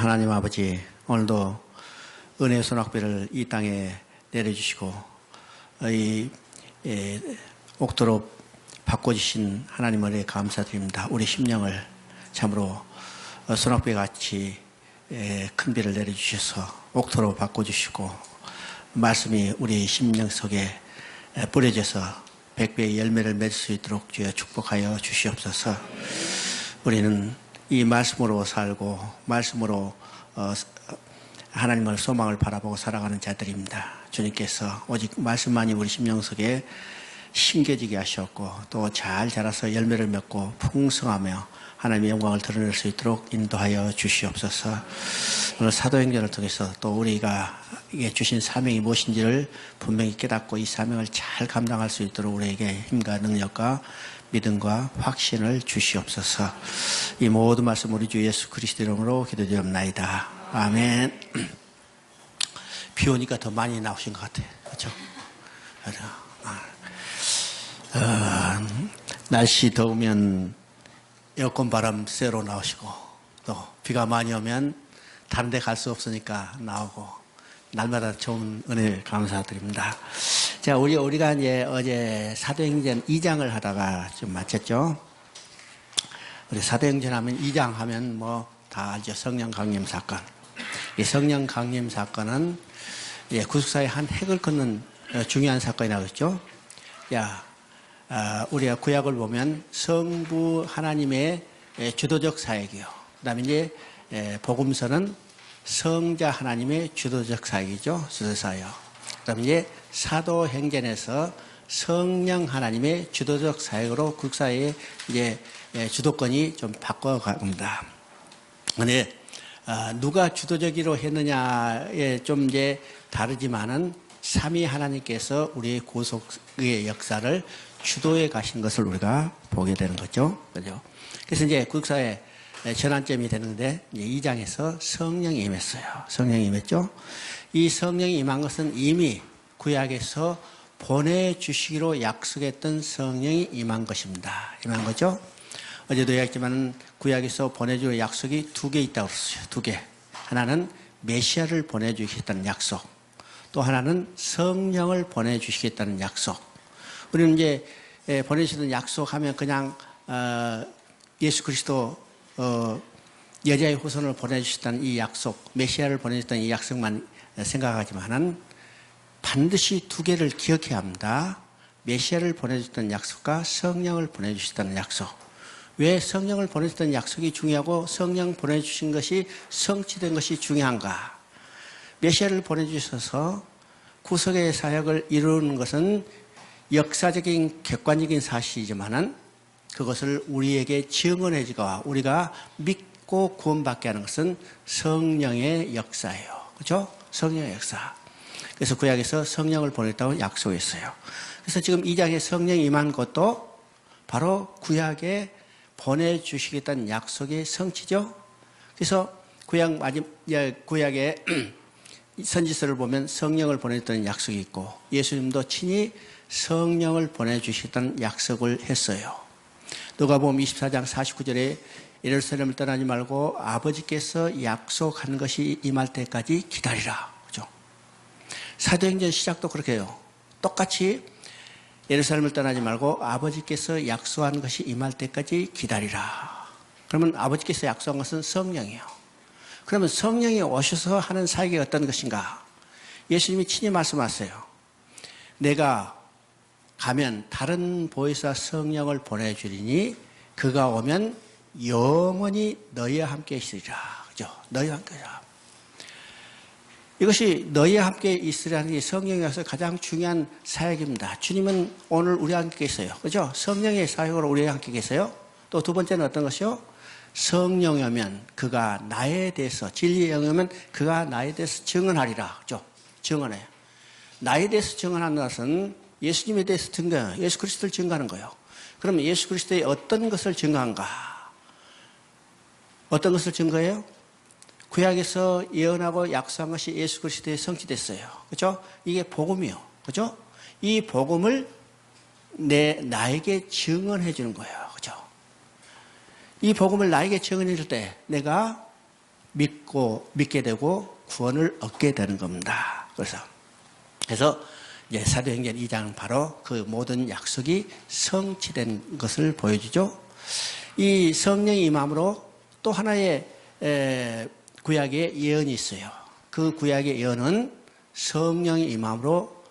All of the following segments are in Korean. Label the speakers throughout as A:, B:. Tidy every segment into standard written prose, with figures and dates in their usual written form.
A: 하나님 아버지, 오늘도 은혜의 소낙비를 이 땅에 내려주시고 옥토로 바꿔주신 하나님 은혜에 감사드립니다. 우리 심령을 참으로 소낙비 같이 큰 비를 내려주셔서 옥토로 바꿔주시고 말씀이 우리 심령 속에 뿌려져서 백배의 열매를 맺을 수 있도록 주여 축복하여 주시옵소서. 우리는 이 말씀으로 살고 말씀으로 하나님을 소망을 바라보고 살아가는 자들입니다. 주님께서 오직 말씀만이 우리 심령 속에 심겨지게 하셨고 또 잘 자라서 열매를 맺고 풍성하며 하나님의 영광을 드러낼 수 있도록 인도하여 주시옵소서. 오늘 사도행전을 통해서 또 우리가 주신 사명이 무엇인지를 분명히 깨닫고 이 사명을 잘 감당할 수 있도록 우리에게 힘과 능력과 믿음과 확신을 주시옵소서. 이 모든 말씀 우리 주 예수 그리스도 이름으로 기도드립나이다. 아멘. 비 오니까 더 많이 나오신 것 같아요. 그렇죠? 날씨 더우면 에어컨 바람 쐬러 나오시고 또 비가 많이 오면 다른 데 갈 수 없으니까 나오고 날마다 좋은 은혜 감사드립니다. 자, 우리가 이제 어제 사도행전 2장을 하다가 좀 마쳤죠. 우리 사도행전 하면 2장 하면 뭐 다 알죠. 성령 강림 사건. 이 성령 강림 사건은 구속사의 한 획을 긋는 중요한 사건이라고 했죠. 우리가 구약을 보면 성부 하나님의 주도적 사역이요. 그 다음에 이제 복음서는 성자 하나님의 주도적 사역이죠. 주도적 사역. 그 다음에 이제 사도행전에서 성령 하나님의 주도적 사역으로 국사의 이제 주도권이 좀 바꿔갑니다. 근데 누가 주도적으로 했느냐에 좀 이제 다르지만은 삼위 하나님께서 우리의 구속의 역사를 주도해 가신 것을 우리가 보게 되는 거죠. 그죠? 그래서 이제 국사의 전환점이 되는데, 2장에서 성령이 임했어요. 성령이 임했죠? 이 성령이 임한 것은 이미 구약에서 보내주시기로 약속했던 성령이 임한 것입니다. 임한 거죠? 어제도 이야기했지만 구약에서 보내주기로 약속이 2개 있다고 그랬어요. 2개. 하나는 메시아를 보내주시겠다는 약속. 또 하나는 성령을 보내주시겠다는 약속. 우리는 이제 보내주시는 약속하면 그냥 예수 그리스도 여자의 후손을 보내주셨다는 이 약속, 메시아를 보내주셨다는 이 약속만 생각하지만은 반드시 2개를 기억해야 합니다. 메시아를 보내주셨다는 약속과 성령을 보내주셨다는 약속. 왜 성령을 보내주셨다는 약속이 중요하고 성령 보내주신 것이 성취된 것이 중요한가? 메시아를 보내주셔서 구속의 사역을 이루는 것은 역사적인 객관적인 사실이지만은 그것을 우리에게 증언해주고 우리가 믿고 구원받게 하는 것은 성령의 역사예요. 그렇죠? 성령의 역사. 그래서 구약에서 성령을 보냈다고 약속했어요. 그래서 지금 2장에 성령이 임한 것도 바로 구약에 보내주시겠다는 약속의 성취죠. 그래서 구약의 선지서를 보면 성령을 보냈다는 약속이 있고 예수님도 친히 성령을 보내주시겠다는 약속을 했어요. 누가복음 24장 49절에 예루살렘을 떠나지 말고 아버지께서 약속한 것이 임할 때까지 기다리라. 그죠? 사도행전 시작도 그렇게 해요. 똑같이 예루살렘을 떠나지 말고 아버지께서 약속한 것이 임할 때까지 기다리라. 그러면 아버지께서 약속한 것은 성령이에요. 그러면 성령이 오셔서 하는 사역이 어떤 것인가? 예수님이 친히 말씀하세요. 내가 가면 다른 보혜사 성령을 보내주리니 그가 오면 영원히 너희와 함께 있으리라. 그죠? 너희와 함께 있으리라. 이것이 너희와 함께 있으리라는 게 성령이 와서 가장 중요한 사역입니다. 주님은 오늘 우리와 함께 계세요. 그죠? 성령의 사역으로 우리와 함께 계세요. 또 2번째는 어떤 것이요? 성령이 오면 그가 나에 대해서, 진리의 영이 오면 그가 나에 대해서 증언하리라. 그죠? 증언해요. 나에 대해서 증언하는 것은 예수님에 대해서 증거해요. 예수 그리스도를 증거하는 거예요. 그러면 예수 그리스도의 어떤 것을 증거한가? 어떤 것을 증거해요? 구약에서 예언하고 약속한 것이 예수 그리스도에 성취됐어요. 그렇죠? 이게 복음이요. 그렇죠? 이 복음을 나에게 증언해 주는 거예요. 그렇죠? 이 복음을 나에게 증언해 줄 때 내가 믿게 되고 구원을 얻게 되는 겁니다. 그래서 이제 사도행전 2장은 바로 그 모든 약속이 성취된 것을 보여주죠. 이 성령의 임함으로 또 하나의 구약의 예언이 있어요. 그 구약의 예언은 성령의 임함으로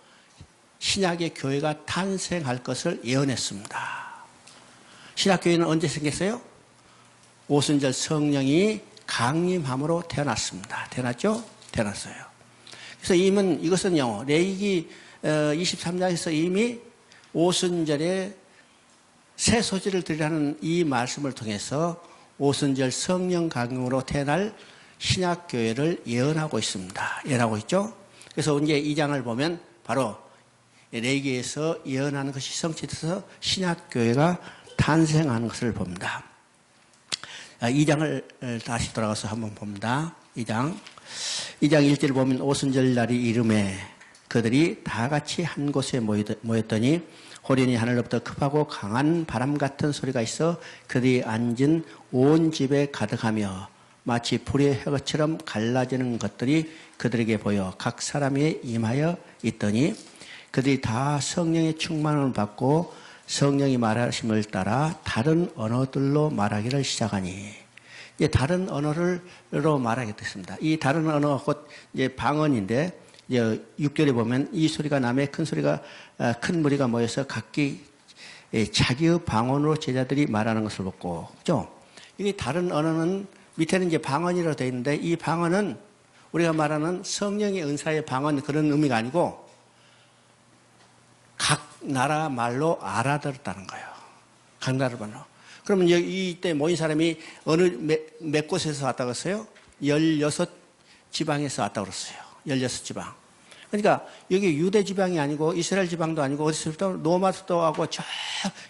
A: 신약의 교회가 탄생할 것을 예언했습니다. 신약교회는 언제 생겼어요? 오순절 성령이 강림함으로 태어났습니다. 태어났죠? 태어났어요. 그래서 이것은요, 레위기 23장에서 이미 오순절에 새 소지를 드리라는 이 말씀을 통해서 오순절 성령 강림으로 태어날 신약교회를 예언하고 있습니다. 예언하고 있죠? 그래서 이제 이 장을 보면 바로 레위기에서 예언하는 것이 성취돼서 신약교회가 탄생하는 것을 봅니다. 2장을 다시 돌아가서 한번 봅니다. 2장 1절을 보면 오순절 날이 이름에 그들이 다 같이 한 곳에 모였더니 호련히 하늘로부터 급하고 강한 바람 같은 소리가 있어 그들이 앉은 온 집에 가득하며 마치 불의 혀처럼 갈라지는 것들이 그들에게 보여 각 사람이 임하여 있더니 그들이 다 성령의 충만을 받고 성령이 말하심을 따라 다른 언어들로 말하기를 시작하니 이제 다른 언어로 말하게 됐습니다. 이 다른 언어가 곧 이제 방언인데 이제 6절에 보면 이 소리가 남에 큰 무리가 모여서 각기 자기의 방언으로 제자들이 말하는 것을 보고 그죠? 이게 다른 언어는 밑에는 이제 방언이라고 되어 있는데 이 방언은 우리가 말하는 성령의 은사의 방언 그런 의미가 아니고 각 나라 말로 알아들었다는 거예요. 각 나라 말로. 그러면 이때 모인 사람이 몇 곳에서 왔다고 했어요? 16지방에서 왔다고 그랬어요. 16지방. 그러니까 여기 유대 지방이 아니고 이스라엘 지방도 아니고 어디서부터 노마스도 하고 저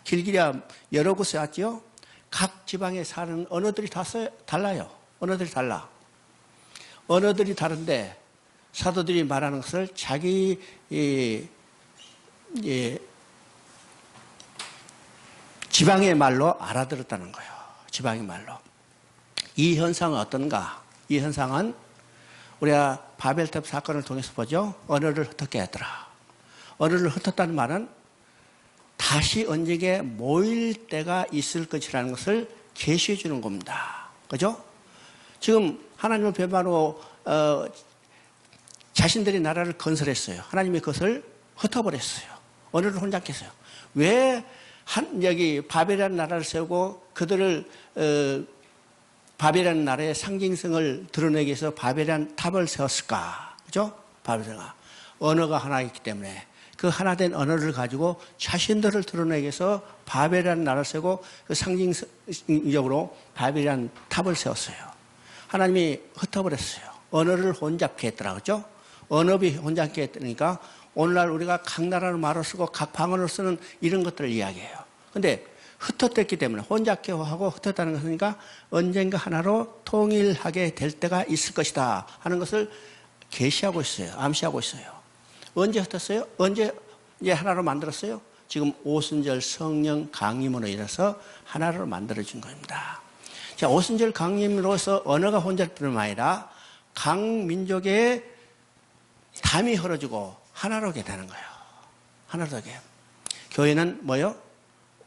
A: 길기랴 여러 곳에 왔죠. 각 지방에 사는 언어들이 다 달라요. 언어들이 달라. 언어들이 다른데 사도들이 말하는 것을 자기 지방의 말로 알아들었다는 거예요. 지방의 말로. 이 현상은 어떤가? 이 현상은 우리가 바벨탑 사건을 통해서 보죠. 언어를 흩었게 하더라. 언어를 흩었다는 말은 다시 언젠가 모일 때가 있을 것이라는 것을 계시해 주는 겁니다. 그죠? 지금 하나님을 배반하고 자신들이 나라를 건설했어요. 하나님의 것을 흩어버렸어요. 언어를 혼잡게 했어요. 왜 여기 바벨이라는 나라를 세우고 그들을 바벨이라는 나라의 상징성을 드러내기 위해서 바벨이라는 탑을 세웠을까? 그죠? 바벨이가 언어가 하나이기 때문에 그 하나된 언어를 가지고 자신들을 드러내기 위해서 바벨이라는 나라를 세우고 그 상징적으로 바벨이라는 탑을 세웠어요. 하나님이 흩어버렸어요. 언어를 혼잡게 했더라. 그죠? 언어비 혼잡게 했으니까 오늘날 우리가 각 나라를 말을 쓰고 각 방언을 쓰는 이런 것들을 이야기해요. 근데 흩어졌기 때문에 혼잡게 하고 흩어졌다는 것이니까 언젠가 하나로 통일하게 될 때가 있을 것이다 하는 것을 계시하고 있어요. 암시하고 있어요. 언제 흩었어요? 언제 이제 하나로 만들었어요? 지금 오순절 성령 강림으로 인해서 하나로 만들어진 겁니다. 자, 오순절 강림으로서 언어가 혼잡할 뿐만 아니라 각 민족의 담이 흐러지고 하나로 되는 거예요. 하나로 되게. 교회는 뭐요?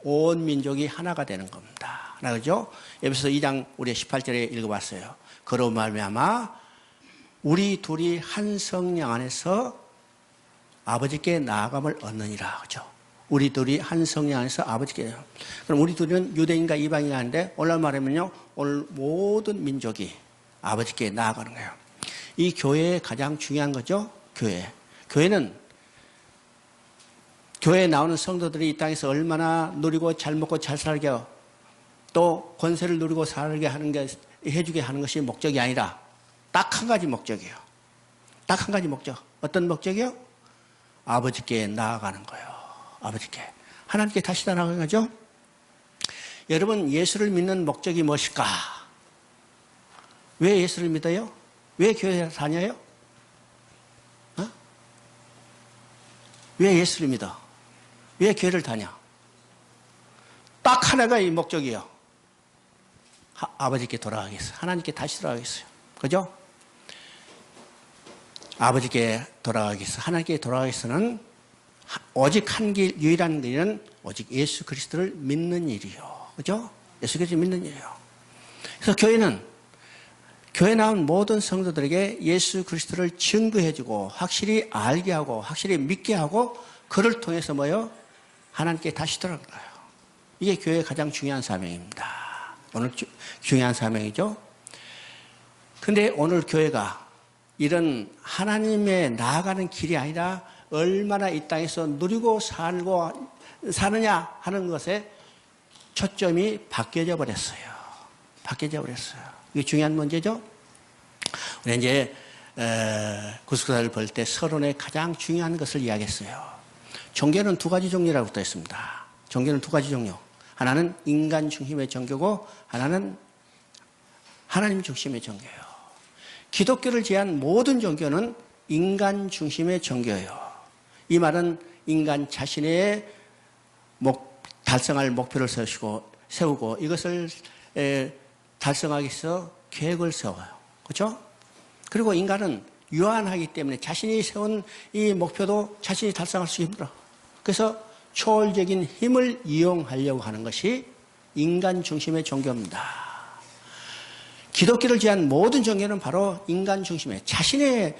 A: 온 민족이 하나가 되는 겁니다. 그죠? 에베소서 2장 우리 18절에 읽어봤어요. 그로 말미암아 우리 둘이 한 성령 안에서 아버지께 나아감을 얻느니라. 그죠? 우리 둘이 한 성령 안에서 아버지께. 그럼 우리 둘은 유대인과 이방인이 하는데 오늘 말하면요, 오늘 모든 민족이 아버지께 나아가는 거예요. 이 교회의 가장 중요한 거죠. 교회는 교회에 나오는 성도들이 이 땅에서 얼마나 누리고 잘 먹고 잘 살게 하고 또 권세를 누리고 살게 하는 게 해주게 하는 것이 목적이 아니라 딱 한 가지 목적이에요. 딱 한 가지 목적. 어떤 목적이요? 아버지께 나아가는 거예요. 아버지께. 하나님께 다시 나아가는 거죠. 여러분 예수를 믿는 목적이 무엇일까? 왜 예수를 믿어요? 왜 교회에 다녀요? 왜 예수를 믿어? 왜 교회를 다녀? 딱 하나가 이 목적이에요. 아버지께 돌아가겠어요. 하나님께 다시 돌아가겠어요. 그죠? 아버지께 돌아가기 위해서, 하나님께 돌아가기 위해서는 오직 한 길, 유일한 길은 오직 예수 그리스도를 믿는 일이요. 그죠? 예수 그리스도를 믿는 일이요. 그래서 교회 나온 모든 성도들에게 예수 그리스도를 증거해주고 확실히 알게 하고 확실히 믿게 하고 그를 통해서 뭐요? 하나님께 다시 돌아가요. 이게 교회의 가장 중요한 사명입니다. 오늘 중요한 사명이죠. 근데 오늘 교회가 이런 하나님의 나아가는 길이 아니라 얼마나 이 땅에서 누리고 살고 사느냐 하는 것에 초점이 바뀌어져 버렸어요. 바뀌어져 버렸어요. 이게 중요한 문제죠. 우리 이제 구속사를 볼 때 서론의 가장 중요한 것을 이야기했어요. 종교는 두 가지 종류라고 또 했습니다. 종교는 두 가지 종류. 하나는 인간 중심의 종교고 하나는 하나님 중심의 종교예요. 기독교를 제한 모든 종교는 인간 중심의 종교예요. 이 말은 인간 자신의 달성할 목표를 세우고 이것을 달성하기 위해서 계획을 세워요. 그렇죠? 그리고 인간은 유한하기 때문에 자신이 세운 이 목표도 자신이 달성할 수 힘들어. 그래서 초월적인 힘을 이용하려고 하는 것이 인간 중심의 종교입니다. 기독교를 제한 모든 종교는 바로 인간 중심의 자신의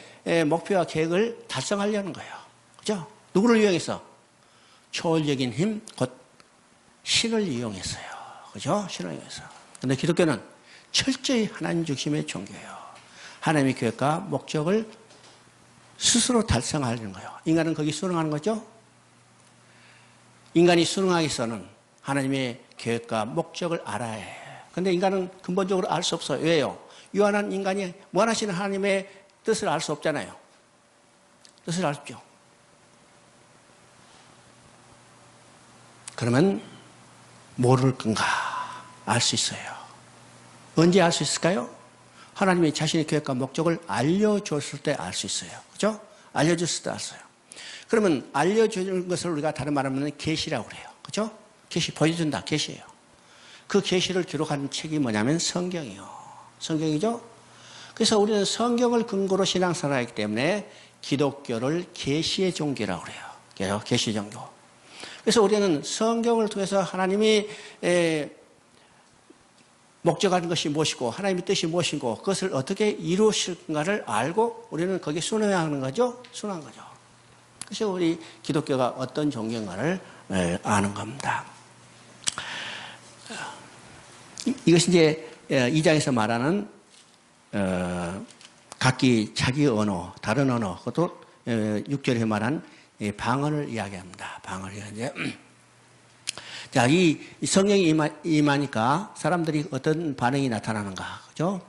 A: 목표와 계획을 달성하려는 거예요. 그죠? 누구를 이용해서? 초월적인 힘, 곧 신을 이용해서요. 그죠? 신을 이용해서. 그런데 기독교는 철저히 하나님 중심의 종교예요. 하나님의 계획과 목적을 스스로 달성하려는 거예요. 인간은 거기 순응하는 거죠? 인간이 순응하기 위해서는 하나님의 계획과 목적을 알아야 해요. 그런데 인간은 근본적으로 알 수 없어요. 왜요? 유한한 인간이 무한하신 하나님의 뜻을 알 수 없잖아요. 뜻을 알 수 없죠. 그러면 모를 건가? 알 수 있어요. 언제 알 수 있을까요? 하나님이 자신의 계획과 목적을 알려줬을 때 알 수 있어요. 그죠? 알려줬을 때 알았어요. 그러면 알려주는 것을 우리가 다른 말로 하면 계시라고 그래요. 그죠? 계시, 보여준다. 계시예요. 그 계시를 기록하는 책이 뭐냐면 성경이요. 성경이죠? 그래서 우리는 성경을 근거로 신앙생활을 하기 때문에 기독교를 계시의 종교라고 그래요. 계시 종교. 그래서 우리는 성경을 통해서 하나님이 목적하는 것이 무엇이고 하나님의 뜻이 무엇이고 그것을 어떻게 이루실 건가를 알고 우리는 거기에 순응하는 거죠. 순응하는 거죠. 그래서 우리 기독교가 어떤 종교인가를 아는 겁니다. 이것이 이제 2장에서 말하는 각기 자기 언어, 다른 언어, 그것도 6절에 말한 방언을 이야기합니다. 방언을 이야기하는데 자, 이 성령이 임하니까 사람들이 어떤 반응이 나타나는가, 그죠?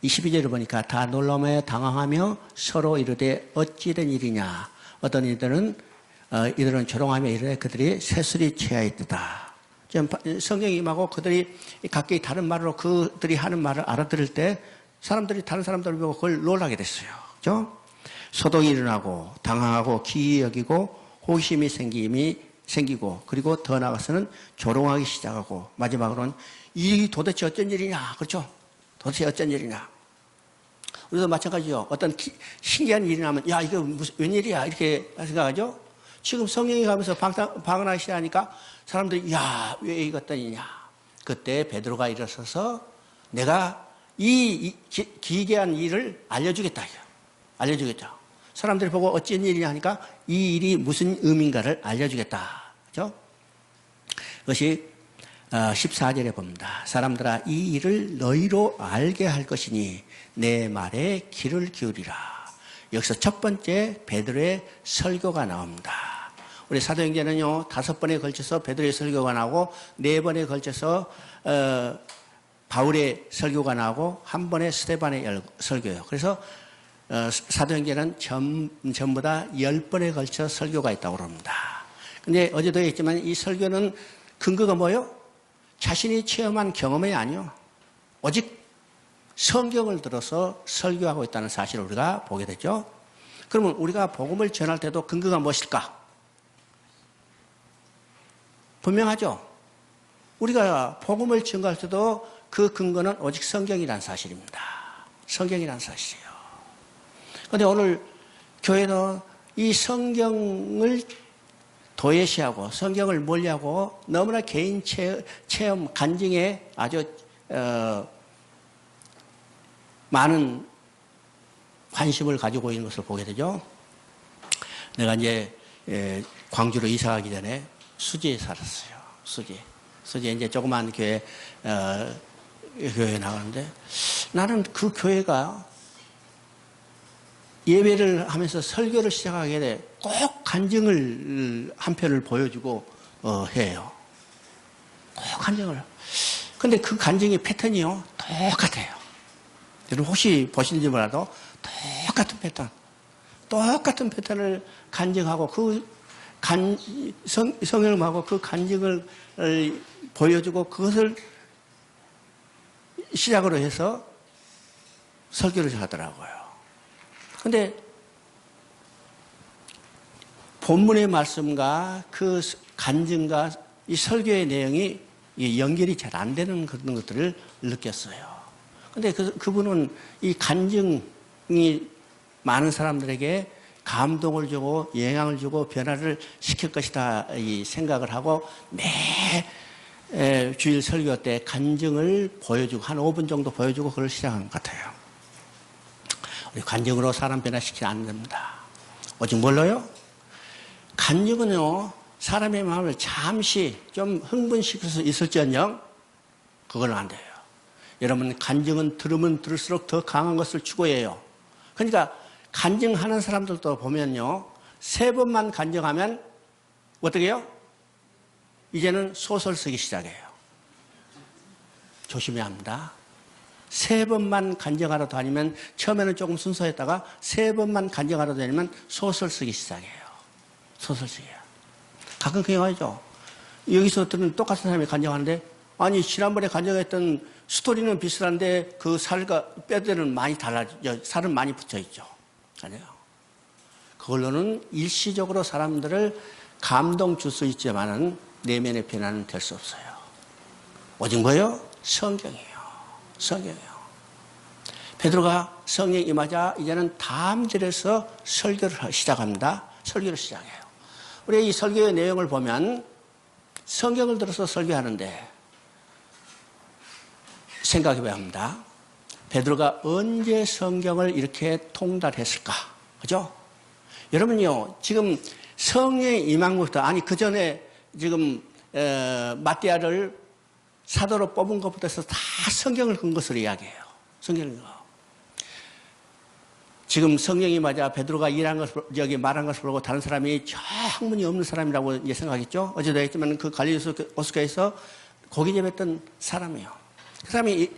A: 22절을 보니까 다 놀라며 당황하며 서로 이르되 어찌된 일이냐. 어떤 이들은 조롱하며 이르되 그들이 새술이 취하였다. 성령이 임하고 그들이 각기 다른 말로 그들이 하는 말을 알아들을 때 사람들이 다른 사람들을 보고 그걸 놀라게 됐어요. 그죠? 소동이 일어나고 당황하고 기이 여기고 호심이 생기고 그리고 더 나아가서는 조롱하기 시작하고 마지막으로는 이 도대체 어쩐 일이냐. 그렇죠? 도대체 어쩐 일이냐. 우리도 마찬가지죠. 어떤 신기한 일이 나면 야 이거 무슨 웬일이야 이렇게 생각하죠. 지금 성령이 가면서 방언하기 시작하니까 사람들이 야 왜 이것던 일이냐. 그때 베드로가 일어서서 내가 이 기괴한 일을 알려주겠다. 알려주겠다. 사람들이 보고 어쩐 일이냐 하니까 이 일이 무슨 의미인가를 알려주겠다. 그죠? 그것이 14절에 봅니다. 사람들아 이 일을 너희로 알게 할 것이니 내 말에 귀를 기울이라. 여기서 첫 번째 베드로의 설교가 나옵니다. 우리 사도행전은요 5번에 걸쳐서 베드로의 설교가 나오고 4번에 걸쳐서 바울의 설교가 나오고 한 번에 스데반의 설교예요. 그래서 사도행전은 전부 다 10번에 걸쳐 설교가 있다고 합니다. 근데 어제도 했지만 이 설교는 근거가 뭐예요? 자신이 체험한 경험이 아니요. 오직 성경을 들어서 설교하고 있다는 사실을 우리가 보게 되죠. 그러면 우리가 복음을 전할 때도 근거가 무엇일까? 분명하죠. 우리가 복음을 증거할 때도 그 근거는 오직 성경이라는 사실입니다. 성경이라는 사실이에요. 그런데 오늘 교회는 이 성경을 도외시하고 성경을 멀리하고 너무나 개인 체험, 간증에 아주 많은 관심을 가지고 있는 것을 보게 되죠. 내가 이제 광주로 이사 가기 전에 수지에 살았어요. 수지에 이제 조그만 교회에 나가는데 나는 그 교회가 예배를 하면서 설교를 시작하게 돼 꼭 간증을 한 편을 보여주고 해요. 꼭 간증을. 근데 그 간증의 패턴이요 똑같아요. 여러분 혹시 보시는지 몰라도 똑같은 패턴을 간증하고 성경하고 그 간증을 보여주고 그것을 시작으로 해서 설교를 하더라고요. 근데 본문의 말씀과 그 간증과 이 설교의 내용이 연결이 잘 안 되는 그런 것들을 느꼈어요. 근데 그분은 이 간증이 많은 사람들에게 감동을 주고 영향을 주고 변화를 시킬 것이다 이 생각을 하고 매 주일 설교 때 간증을 보여주고 한 5분 정도 보여주고 그걸 시작하는 것 같아요. 우리 간증으로 사람 변화시키지 않습니다. 오직 뭘로요? 간증은요 사람의 마음을 잠시 좀 흥분시킬 수 있을지언정 그건 안 돼요. 여러분 간증은 들으면 들을수록 더 강한 것을 추구해요. 그러니까 간증하는 사람들도 보면요 3번만 간증하면 어떻게 해요? 이제는 소설 쓰기 시작해요. 조심해야 합니다. 3번만 간증하러 다니면 처음에는 조금 순수했다가 3번만 간증하러 다니면 소설 쓰기 시작해요. 소설 쓰기야. 가끔 그냥 하죠. 여기서 들은 똑같은 사람이 간증하는데 아니 지난번에 간증했던 스토리는 비슷한데 그 살과 뼈들은 많이 달라져 살은 많이 붙어 있죠. 아니요. 그걸로는 일시적으로 사람들을 감동 줄 수 있지만은 내면의 변화는 될 수 없어요. 오직 뭐예요? 성경이에요. 성경이에요. 베드로가 성령 임하자 이제는 담들에서 설교를 시작합니다. 설교를 시작해요. 우리 이 설교의 내용을 보면 성경을 들어서 설교하는데 생각해 봐야 합니다. 베드로가 언제 성경을 이렇게 통달했을까? 그죠? 여러분요, 지금 성령에 임한 것부터, 아니, 그 전에 지금, 마띠아를 사도로 뽑은 것부터 해서 다 성경을 근 것으로 이야기해요. 성경을. 지금 성령이 맞아 베드로가 일한 것을, 말한 것을 보고 다른 사람이 저 학문이 없는 사람이라고 이제 생각했죠? 어제도 했지만 그 갈릴리 오스카에서 고기 잡았던 사람이에요. 그 사람이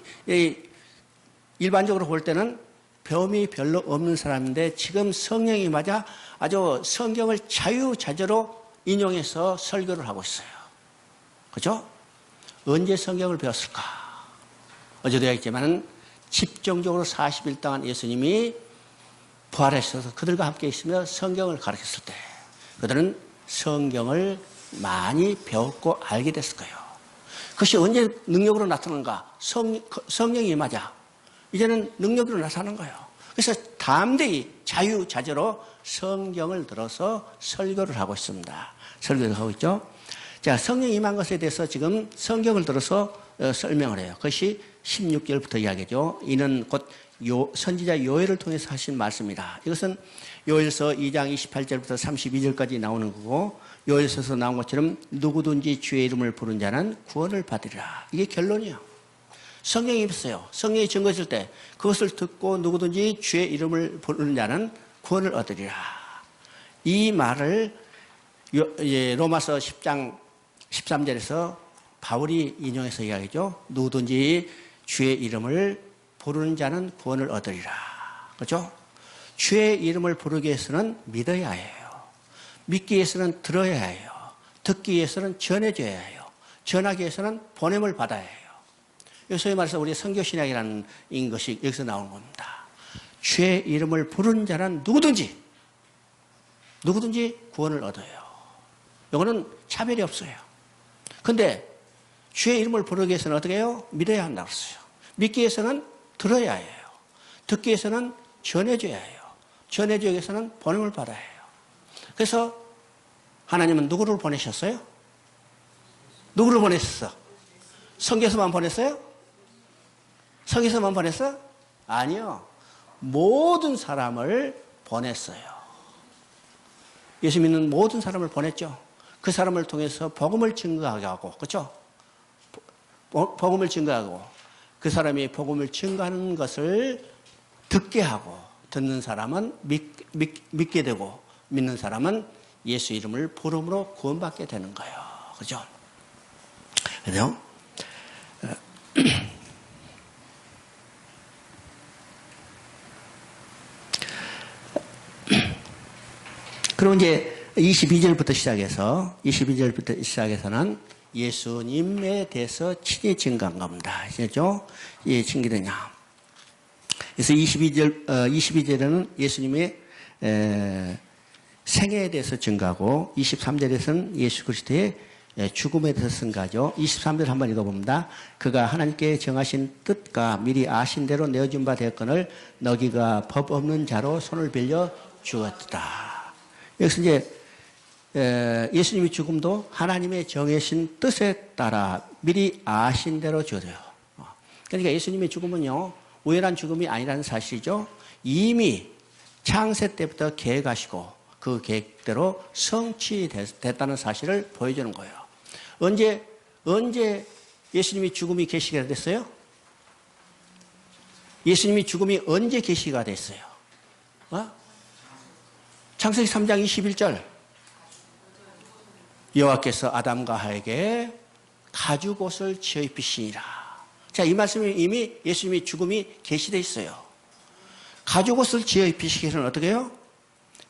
A: 일반적으로 볼 때는 병이 별로 없는 사람인데 지금 성령이 맞아 아주 성경을 자유자재로 인용해서 설교를 하고 있어요. 그죠? 언제 성경을 배웠을까? 어제도 했지만 집중적으로 40일 동안 예수님이 부활하셔서 그들과 함께 있으며 성경을 가르쳤을 때 그들은 성경을 많이 배웠고 알게 됐을 거예요. 그것이 언제 능력으로 나타나는가? 성령이 맞아. 이제는 능력으로 나타나는 거예요. 그래서 담대히 자유자재로 성경을 들어서 설교를 하고 있습니다. 설교를 하고 있죠. 자, 성령 임한 것에 대해서 지금 성경을 들어서 설명을 해요. 그것이 16절부터 이야기죠. 이는 곧 선지자 요엘을 통해서 하신 말씀이다. 이것은 요엘서 2장 28절부터 32절까지 나오는 거고 요엘서에서 나온 것처럼 누구든지 주의 이름을 부른 자는 구원을 받으리라. 이게 결론이에요. 성령이 있어요. 성령이 증거했을 때 그것을 듣고 누구든지 주의 이름을 부르는 자는 구원을 얻으리라. 이 말을 로마서 10장 13절에서 바울이 인용해서 이야기죠. 누구든지 주의 이름을 부르는 자는 구원을 얻으리라. 그렇죠? 주의 이름을 부르기 위해서는 믿어야 해요. 믿기 위해서는 들어야 해요. 듣기 위해서는 전해줘야 해요. 전하기 위해서는 보냄을 받아야 해요. 소위 말해서 우리 선교신학이라는 것이 여기서 나오는 겁니다. 주의 이름을 부르는 자는 누구든지 구원을 얻어요. 이거는 차별이 없어요. 근데 주의 이름을 부르기 위해서는 어떻게 해요? 믿어야 한다고 했어요. 믿기 위해서는 들어야 해요. 듣기 위해서는 전해줘야 해요. 전해주기 위해서는 보냄을 받아야 해요. 그래서 하나님은 누구를 보내셨어요? 누구를 보냈어? 성경에서만 보냈어요? 성경에서만 보냈어? 아니요. 모든 사람을 보냈어요. 예수 믿는 모든 사람을 보냈죠. 그 사람을 통해서 복음을 증거하게 하고, 그렇죠? 복음을 증거하고, 그 사람이 복음을 증거하는 것을 듣게 하고, 듣는 사람은 믿게 되고, 믿는 사람은 예수 이름을 부름으로 구원받게 되는 거예요. 그죠? 그죠? 그럼 이제 22절부터 시작해서는 예수님에 대해서 친히 증거한 겁니다. 아시죠? 예, 증거되냐. 그래서 22절에는 예수님의 생애에 대해서 증거하고 23절에서는 예수 그리스도의 죽음에 대해서 증거하죠. 23절 한번 읽어봅니다. 그가 하나님께 정하신 뜻과 미리 아신 대로 내어준 바 되었거늘 너희가 법 없는 자로 손을 빌려 죽었다. 여기서 이제 예수님의 죽음도 하나님의 정하신 뜻에 따라 미리 아신 대로 죽어요. 그러니까 예수님의 죽음은요, 우연한 죽음이 아니라는 사실이죠. 이미 창세 때부터 계획하시고 그 계획대로 성취됐다는 사실을 보여주는 거예요. 언제 예수님이 죽음이 계시가 됐어요? 예수님이 죽음이 언제 계시가 됐어요? 창세기 3장 21절. 여호와께서 아담과 하에게 가죽옷을 지어 입히시니라. 자, 이 말씀이 이미 예수님의 죽음이 계시되어 있어요. 가죽옷을 지어 입히시기 위해서는 어떻게 해요?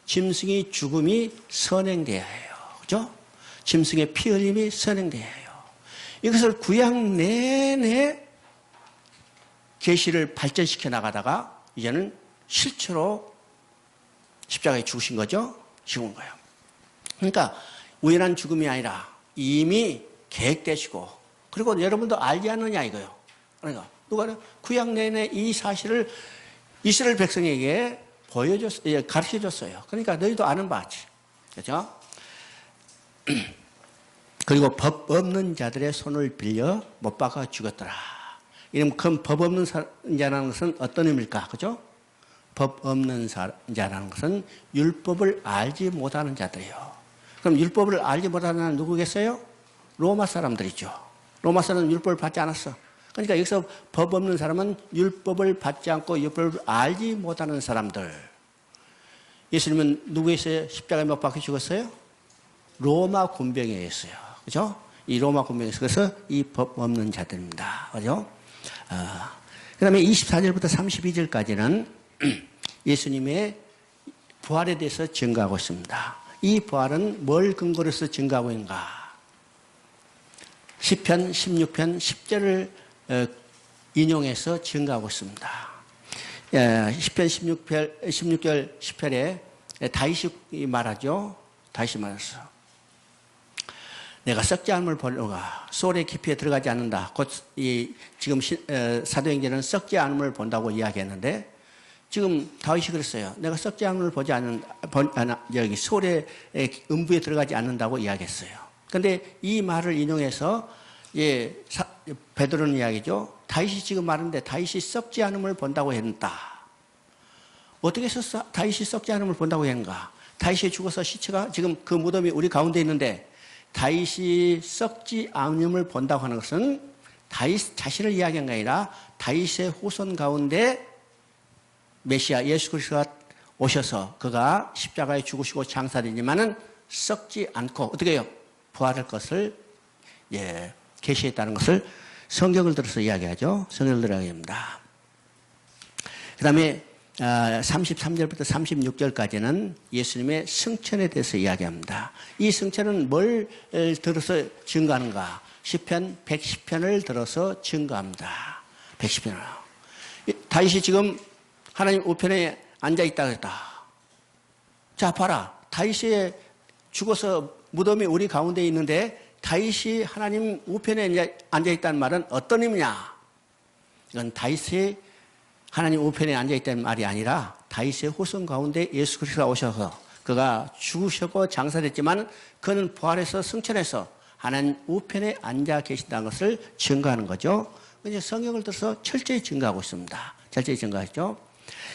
A: 짐승의 죽음이 선행돼야 해요. 그죠? 짐승의 피 흘림이 선행돼야 해요. 이것을 구약 내내 계시를 발전시켜 나가다가 이제는 실체로 십자가에 죽으신 거죠? 죽은 거예요. 그러니까 우연한 죽음이 아니라 이미 계획되시고, 그리고 여러분도 알지 않느냐 이거요. 그러니까 누가 구약 내내 이 사실을 이스라엘 백성에게 가르쳐 줬어요. 그러니까 너희도 아는 바지. 그렇죠? 그리고 법 없는 자들의 손을 빌려 못 박아 죽었더라. 이러면 그 법 없는 자라는 것은 어떤 의미일까? 그죠? 법 없는 자라는 것은 율법을 알지 못하는 자들이에요. 그럼 율법을 알지 못하는 자는 누구겠어요? 로마 사람들이죠. 로마 사람은 율법을 받지 않았어. 그러니까 여기서 법 없는 사람은 율법을 받지 않고 율법을 알지 못하는 사람들. 예수님은 누구에서 십자가에 못 박혀 죽었어요? 로마 군병에 의했어요. 그죠? 이 로마 군병에서. 그래서 이 법 없는 자들입니다. 그죠? 그 다음에 24절부터 32절까지는 예수님의 부활에 대해서 증거하고 있습니다. 이 부활은 뭘 근거로 해서 증거하고 있는가? 시편 16편 10절을 인용해서 증거하고 있습니다. 시편 16절 10절에 다윗이 말하죠. 다윗이 말했어. 내가 썩지 않음을 보려가 소울의 깊이에 들어가지 않는다. 곧 지금 사도행전은 썩지 않음을 본다고 이야기했는데, 지금 다윗이 그랬어요. 내가 썩지 않음을 보지 여기 소울의 음부에 들어가지 않는다고 이야기했어요. 그런데 이 말을 인용해서 베드로는 이야기죠. 다윗이 지금 말하는데 다윗이 썩지 않음을 본다고 했다. 어떻게 해서 다윗이 썩지 않음을 본다고 했는가? 다윗이 죽어서 시체가 지금 그 무덤이 우리 가운데 있는데, 다윗이 썩지 않음을 본다고 하는 것은 다윗 자신을 이야기한 게 아니라 다윗의 후손 가운데 메시아 예수 그리스도가 오셔서 그가 십자가에 죽으시고 장사되지만은 썩지 않고 어떻게 해요? 부활할 것을 계시했다는 것을 성경을 들어서 이야기하죠. 성경을 들어야 합니다. 그 다음에 33절부터 36절까지는 예수님의 승천에 대해서 이야기합니다. 이 승천은 뭘 들어서 증거하는가? 시편 110편을 들어서 증거합니다. 110편을. 다윗이 지금 하나님 우편에 앉아있다고 했다. 자, 봐라. 다윗이 죽어서 무덤이 우리 가운데 있는데 다윗이 하나님 우편에 앉아있다는 말은 어떤 의미냐? 이건 다윗이 하나님 우편에 앉아있다는 말이 아니라 다윗의 후손 가운데 예수 그리스도가 오셔서 그가 죽으셨고 장사됐지만 그는 부활해서 승천해서 하나님 우편에 앉아 계신다는 것을 증거하는 거죠. 이제 성경을 들어서 철저히 증거하고 있습니다. 철저히 증거하죠.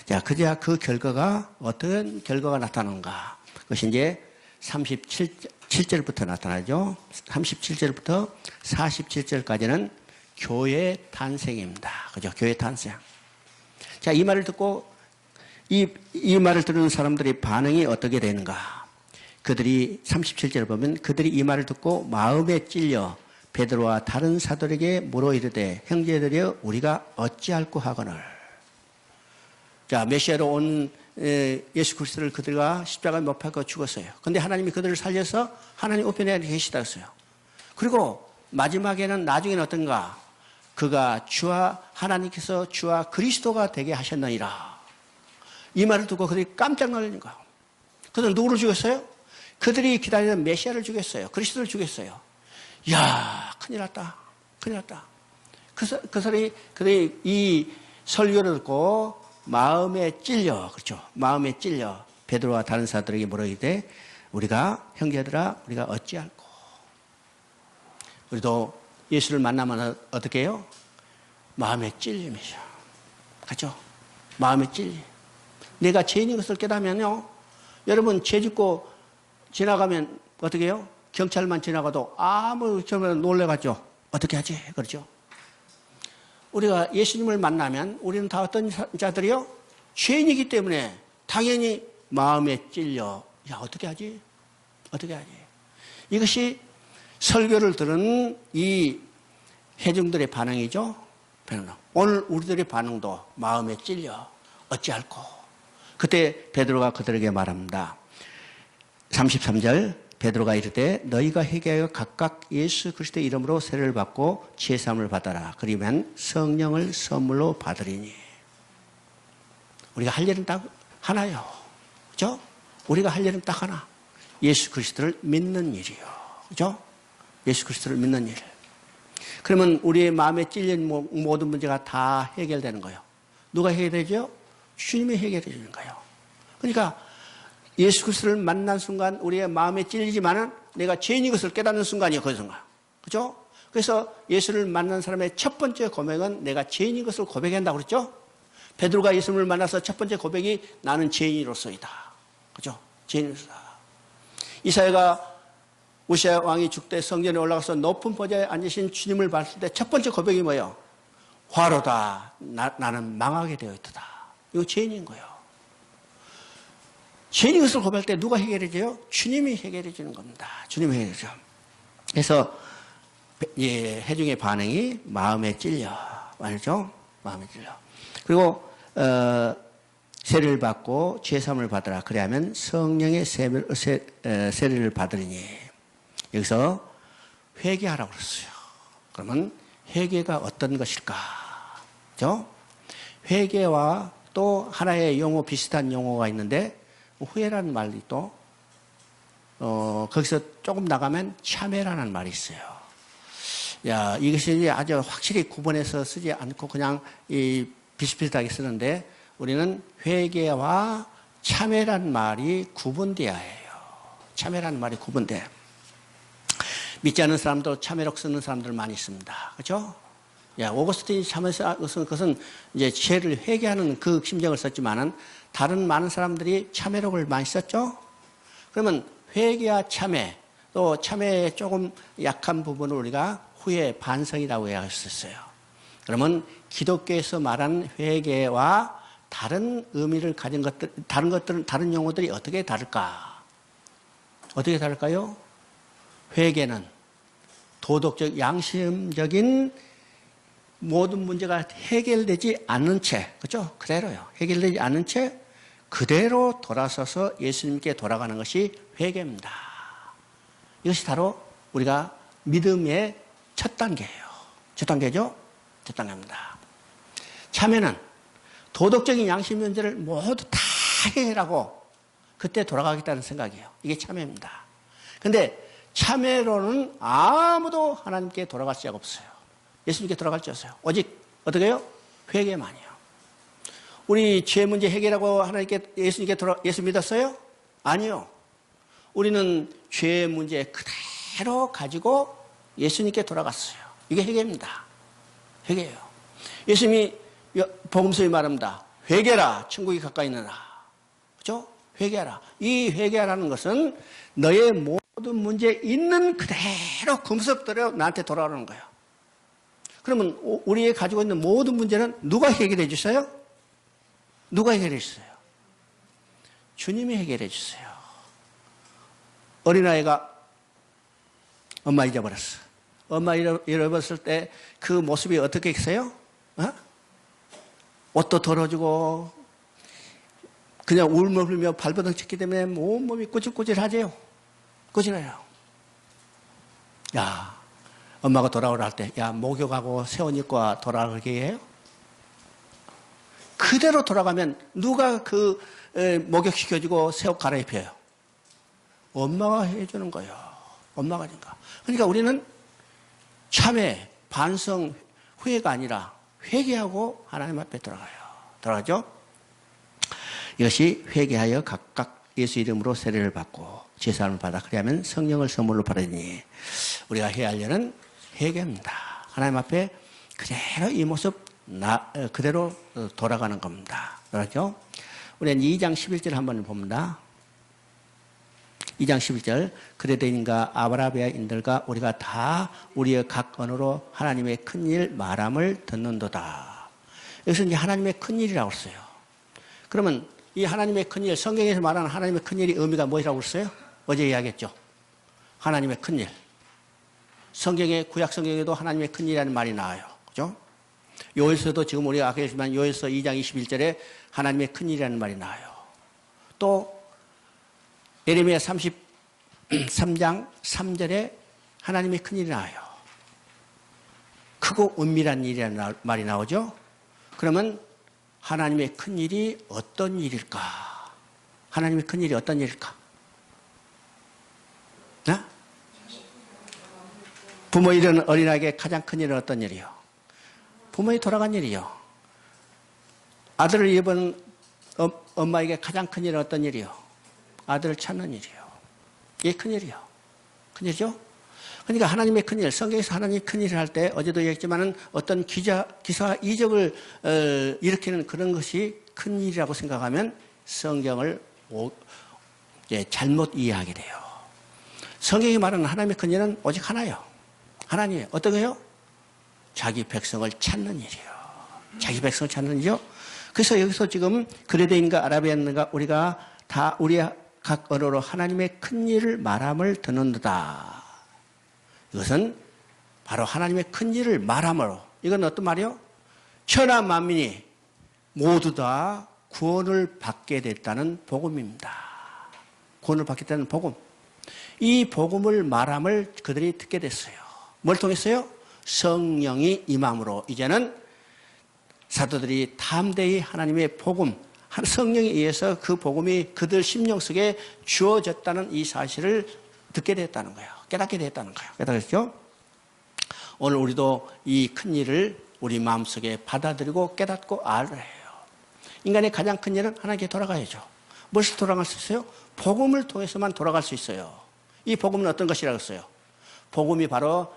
A: 자, 그제야 그 결과가 어떤 결과가 나타나는가. 그것이 이제 37절부터 나타나죠. 37절부터 47절까지는 교회 탄생입니다. 그죠? 교회 탄생. 자, 이 말을 듣고 이 말을 들은 사람들의 반응이 어떻게 되는가. 그들이 37절을 보면 그들이 이 말을 듣고 마음에 찔려 베드로와 다른 사도에게 물어 이르되 형제들이여 우리가 어찌할꼬 하거늘. 자, 메시아로 온 예수 그리스도를 그들과 십자가에 못 박아 죽었어요. 그런데 하나님이 그들을 살려서 하나님 우편에 계시다 했어요. 그리고 마지막에는 나중에는 어떤가? 그가 하나님께서 주와 그리스도가 되게 하셨느니라. 이 말을 듣고 그들이 깜짝 놀라는 거예요. 그들은 누구를 죽였어요? 그들이 기다리는 메시아를 죽였어요. 그리스도를 죽였어요. 이야, 큰일 났다. 큰일 났다. 그들이 이 설교를 듣고 마음에 찔려, 그렇죠. 마음에 찔려 베드로와 다른 사람들에게 물어이되 우리가 형제들아 우리가 어찌할꼬. 우리도 예수를 만나면 어떻게 해요? 마음에 찔림이죠. 그렇죠? 마음에 찔림. 내가 죄인인 것을 깨닫으면요. 여러분 죄 짓고 지나가면 어떻게 해요? 경찰만 지나가도 아무 점에 놀래가죠. 어떻게 하지? 그렇죠? 우리가 예수님을 만나면 우리는 다 어떤 자들이요? 죄인이기 때문에 당연히 마음에 찔려. 야, 어떻게 하지? 어떻게 하지? 이것이 설교를 들은 이 회중들의 반응이죠. 오늘 우리들의 반응도 마음에 찔려. 어찌할꼬. 그때 베드로가 그들에게 말합니다. 33절 베드로가 이르되 너희가 회개하여 각각 예수 그리스도의 이름으로 세례를 받고 지혜사함을 받아라. 그러면 성령을 선물로 받으리니. 우리가 할 일은 딱 하나요. 그죠? 우리가 할 일은 딱 하나. 예수 그리스도를 믿는 일이요. 그죠? 예수 그리스도를 믿는 일. 그러면 우리의 마음에 찔린 모든 문제가 다 해결되는 거예요. 누가 해결되죠? 주님이 해결해 주는 거예요. 그러니까 예수 그리스도를 만난 순간 우리의 마음에 찔리지만은 내가 죄인인 것을 깨닫는 순간이에요. 그 순간. 그죠? 그래서 예수를 만난 사람의 첫 번째 고백은 내가 죄인인 것을 고백한다고 그랬죠? 베드로가 예수님을 만나서 첫 번째 고백이 나는 죄인으로서이다. 그죠? 죄인으로서다. 이사야가 우시아 왕이 죽되 성전에 올라가서 높은 보좌에 앉으신 주님을 봤을 때 첫 번째 고백이 뭐예요? 화로다. 나는 망하게 되어 있다. 이거 죄인인 거예요. 죄인인 것을 고백할 때 누가 해결해줘요? 주님이 해결해 주는 겁니다. 주님이 해결해 줘요. 그래서 회중의 반응이 마음에 찔려. 알죠? 마음에 찔려. 그리고 세례를 받고 죄사함을 받으라. 그래야면 성령의 세례를 받으리니. 여기서 회개하라고 그랬어요. 그러면 회개가 어떤 것일까? 그죠? 회개와 또 하나의 용어, 비슷한 용어가 있는데 후회라는 말이 또 거기서 조금 나가면 참회라는 말이 있어요. 야, 이것이 아주 확실히 구분해서 쓰지 않고 그냥 비슷비슷하게 쓰는데 우리는 회개와 참회라는 말이 구분돼야 해요. 참회라는 말이 구분돼. 믿지 않는 사람도 참회록 쓰는 사람들 많이 있습니다. 그렇죠? 야, 오거스틴이 참회서 그것은 이제 죄를 회개하는 그 심정을 썼지만은 다른 많은 사람들이 참회록을 많이 썼죠? 그러면 회개와 참회, 또 참회의 조금 약한 부분을 우리가 후회, 반성이라고 이야기했었어요. 그러면 기독교에서 말하는 회개와 다른 의미를 가진 것들, 다른 용어들이 어떻게 다를까? 어떻게 다를까요? 회개는 도덕적, 양심적인 모든 문제가 해결되지 않는 채, 그렇죠? 그대로요. 해결되지 않는 채 그대로 돌아서서 예수님께 돌아가는 것이 회개입니다. 이것이 바로 우리가 믿음의 첫 단계예요. 첫 단계죠? 첫 단계입니다. 참회는 도덕적인 양심 문제를 모두 다 해결하고 그때 돌아가겠다는 생각이에요. 이게 참회입니다. 근데 참회로는 아무도 하나님께 돌아갈 수가 없어요. 예수님께 돌아갈 수 없어요. 오직 어떻게 해요? 회개만이요. 우리 죄 문제 해결하고 예수 믿었어요? 아니요. 우리는 죄 문제 그대로 가지고 예수님께 돌아갔어요. 이게 회개입니다. 회개예요. 예수님이 복음서에 말합니다. 회개라, 천국이 가까이 있느라. 그죠? 회개하라. 이 회개하라는 것은 너의 모든 문제 있는 그대로 금속대로 나한테 돌아오는 거예요. 그러면 우리가 가지고 있는 모든 문제는 누가 해결해 주세요? 누가 해결해 주세요? 주님이 해결해 주세요. 어린아이가 엄마 잊어버렸어. 엄마 잃어버렸을 때 그 모습이 어떻게 있어요? 어? 옷도 덜어주고 그냥 울며 발버둥 쳤기 때문에 온몸이 꾸질꾸질하죠. 꾸질해요. 야, 엄마가 돌아오라 할 때, 야, 목욕하고 새 옷 입고 돌아오게 해요? 그대로 돌아가면 누가 목욕시켜주고 새 옷 갈아입혀요? 엄마가 해주는 거예요. 엄마가 하니까. 그러니까 우리는 참회, 반성, 후회가 아니라 회개하고 하나님 앞에 돌아가죠. 이것이 회개하여 각각 예수 이름으로 세례를 받고 제사함을 받아 그리하면 성령을 선물로 받으니 우리가 해야 할 일은 회개입니다. 하나님 앞에 그대로 이 모습 그대로 돌아가는 겁니다. 그렇죠? 우리는 2장 11절 한번 봅니다. 2장 11절 그레데인과 아라비아인들과 우리가 다 우리의 각 언어로 하나님의 큰일 말함을 듣는도다. 여기서 이제 하나님의 큰일이라고 했어요. 그러면 이 하나님의 큰일, 성경에서 말하는 하나님의 큰일이 의미가 뭐라고 했어요? 어제 이야기했죠. 하나님의 큰일. 성경에, 구약 성경에도 하나님의 큰일이라는 말이 나와요. 그죠? 요에서도 지금 우리가 아까 했지만 요에서 2장 21절에 하나님의 큰일이라는 말이 나와요. 또 예레미야 33장 3절에 하나님의 큰일이 나와요. 크고 은밀한 일이라는 말이 나오죠. 그러면 하나님의 큰일이 어떤 일일까? 하나님의 큰일이 어떤 일일까? 네? 부모 잃은 어린아이에게 가장 큰 일은 어떤 일이요? 부모이 돌아간 일이요. 아들을 잃은 엄마에게 가장 큰 일은 어떤 일이요? 아들을 찾는 일이요. 이게 큰일이요. 큰일이죠? 그러니까 하나님의 큰일, 성경에서 하나님의 큰일을 할 때 어제도 얘기했지만은 어떤 기사 이적을 일으키는 그런 것이 큰일이라고 생각하면 성경을 잘못 이해하게 돼요. 성경이 말하는 하나님의 큰일은 오직 하나예요. 하나님이에요. 어떤 거요? 자기 백성을 찾는 일이에요. 자기 백성을 찾는 일이요. 그래서 여기서 지금 그레데인과 아라비아인과 우리가 다 우리의 각 언어로 하나님의 큰일을 말함을 듣는다. 이것은 바로 하나님의 큰일을 말함으로, 이건 어떤 말이요? 천하 만민이 모두 다 구원을 받게 됐다는 복음입니다. 구원을 받겠다는 복음. 이 복음을 말함을 그들이 듣게 됐어요. 뭘 통했어요? 성령이 임함으로 이제는 사도들이 담대히 하나님의 복음, 성령에 의해서 그 복음이 그들 심령 속에 주어졌다는 이 사실을 듣게 됐다는 거예요. 깨닫게 됐다는 거예요. 깨닫겠죠? 오늘 우리도 이 큰 일을 우리 마음속에 받아들이고 깨닫고 알아야 해요. 인간의 가장 큰 일은 하나님께 돌아가야죠. 무엇을 돌아갈 수 있어요? 복음을 통해서만 돌아갈 수 있어요. 이 복음은 어떤 것이라고 했어요? 복음이 바로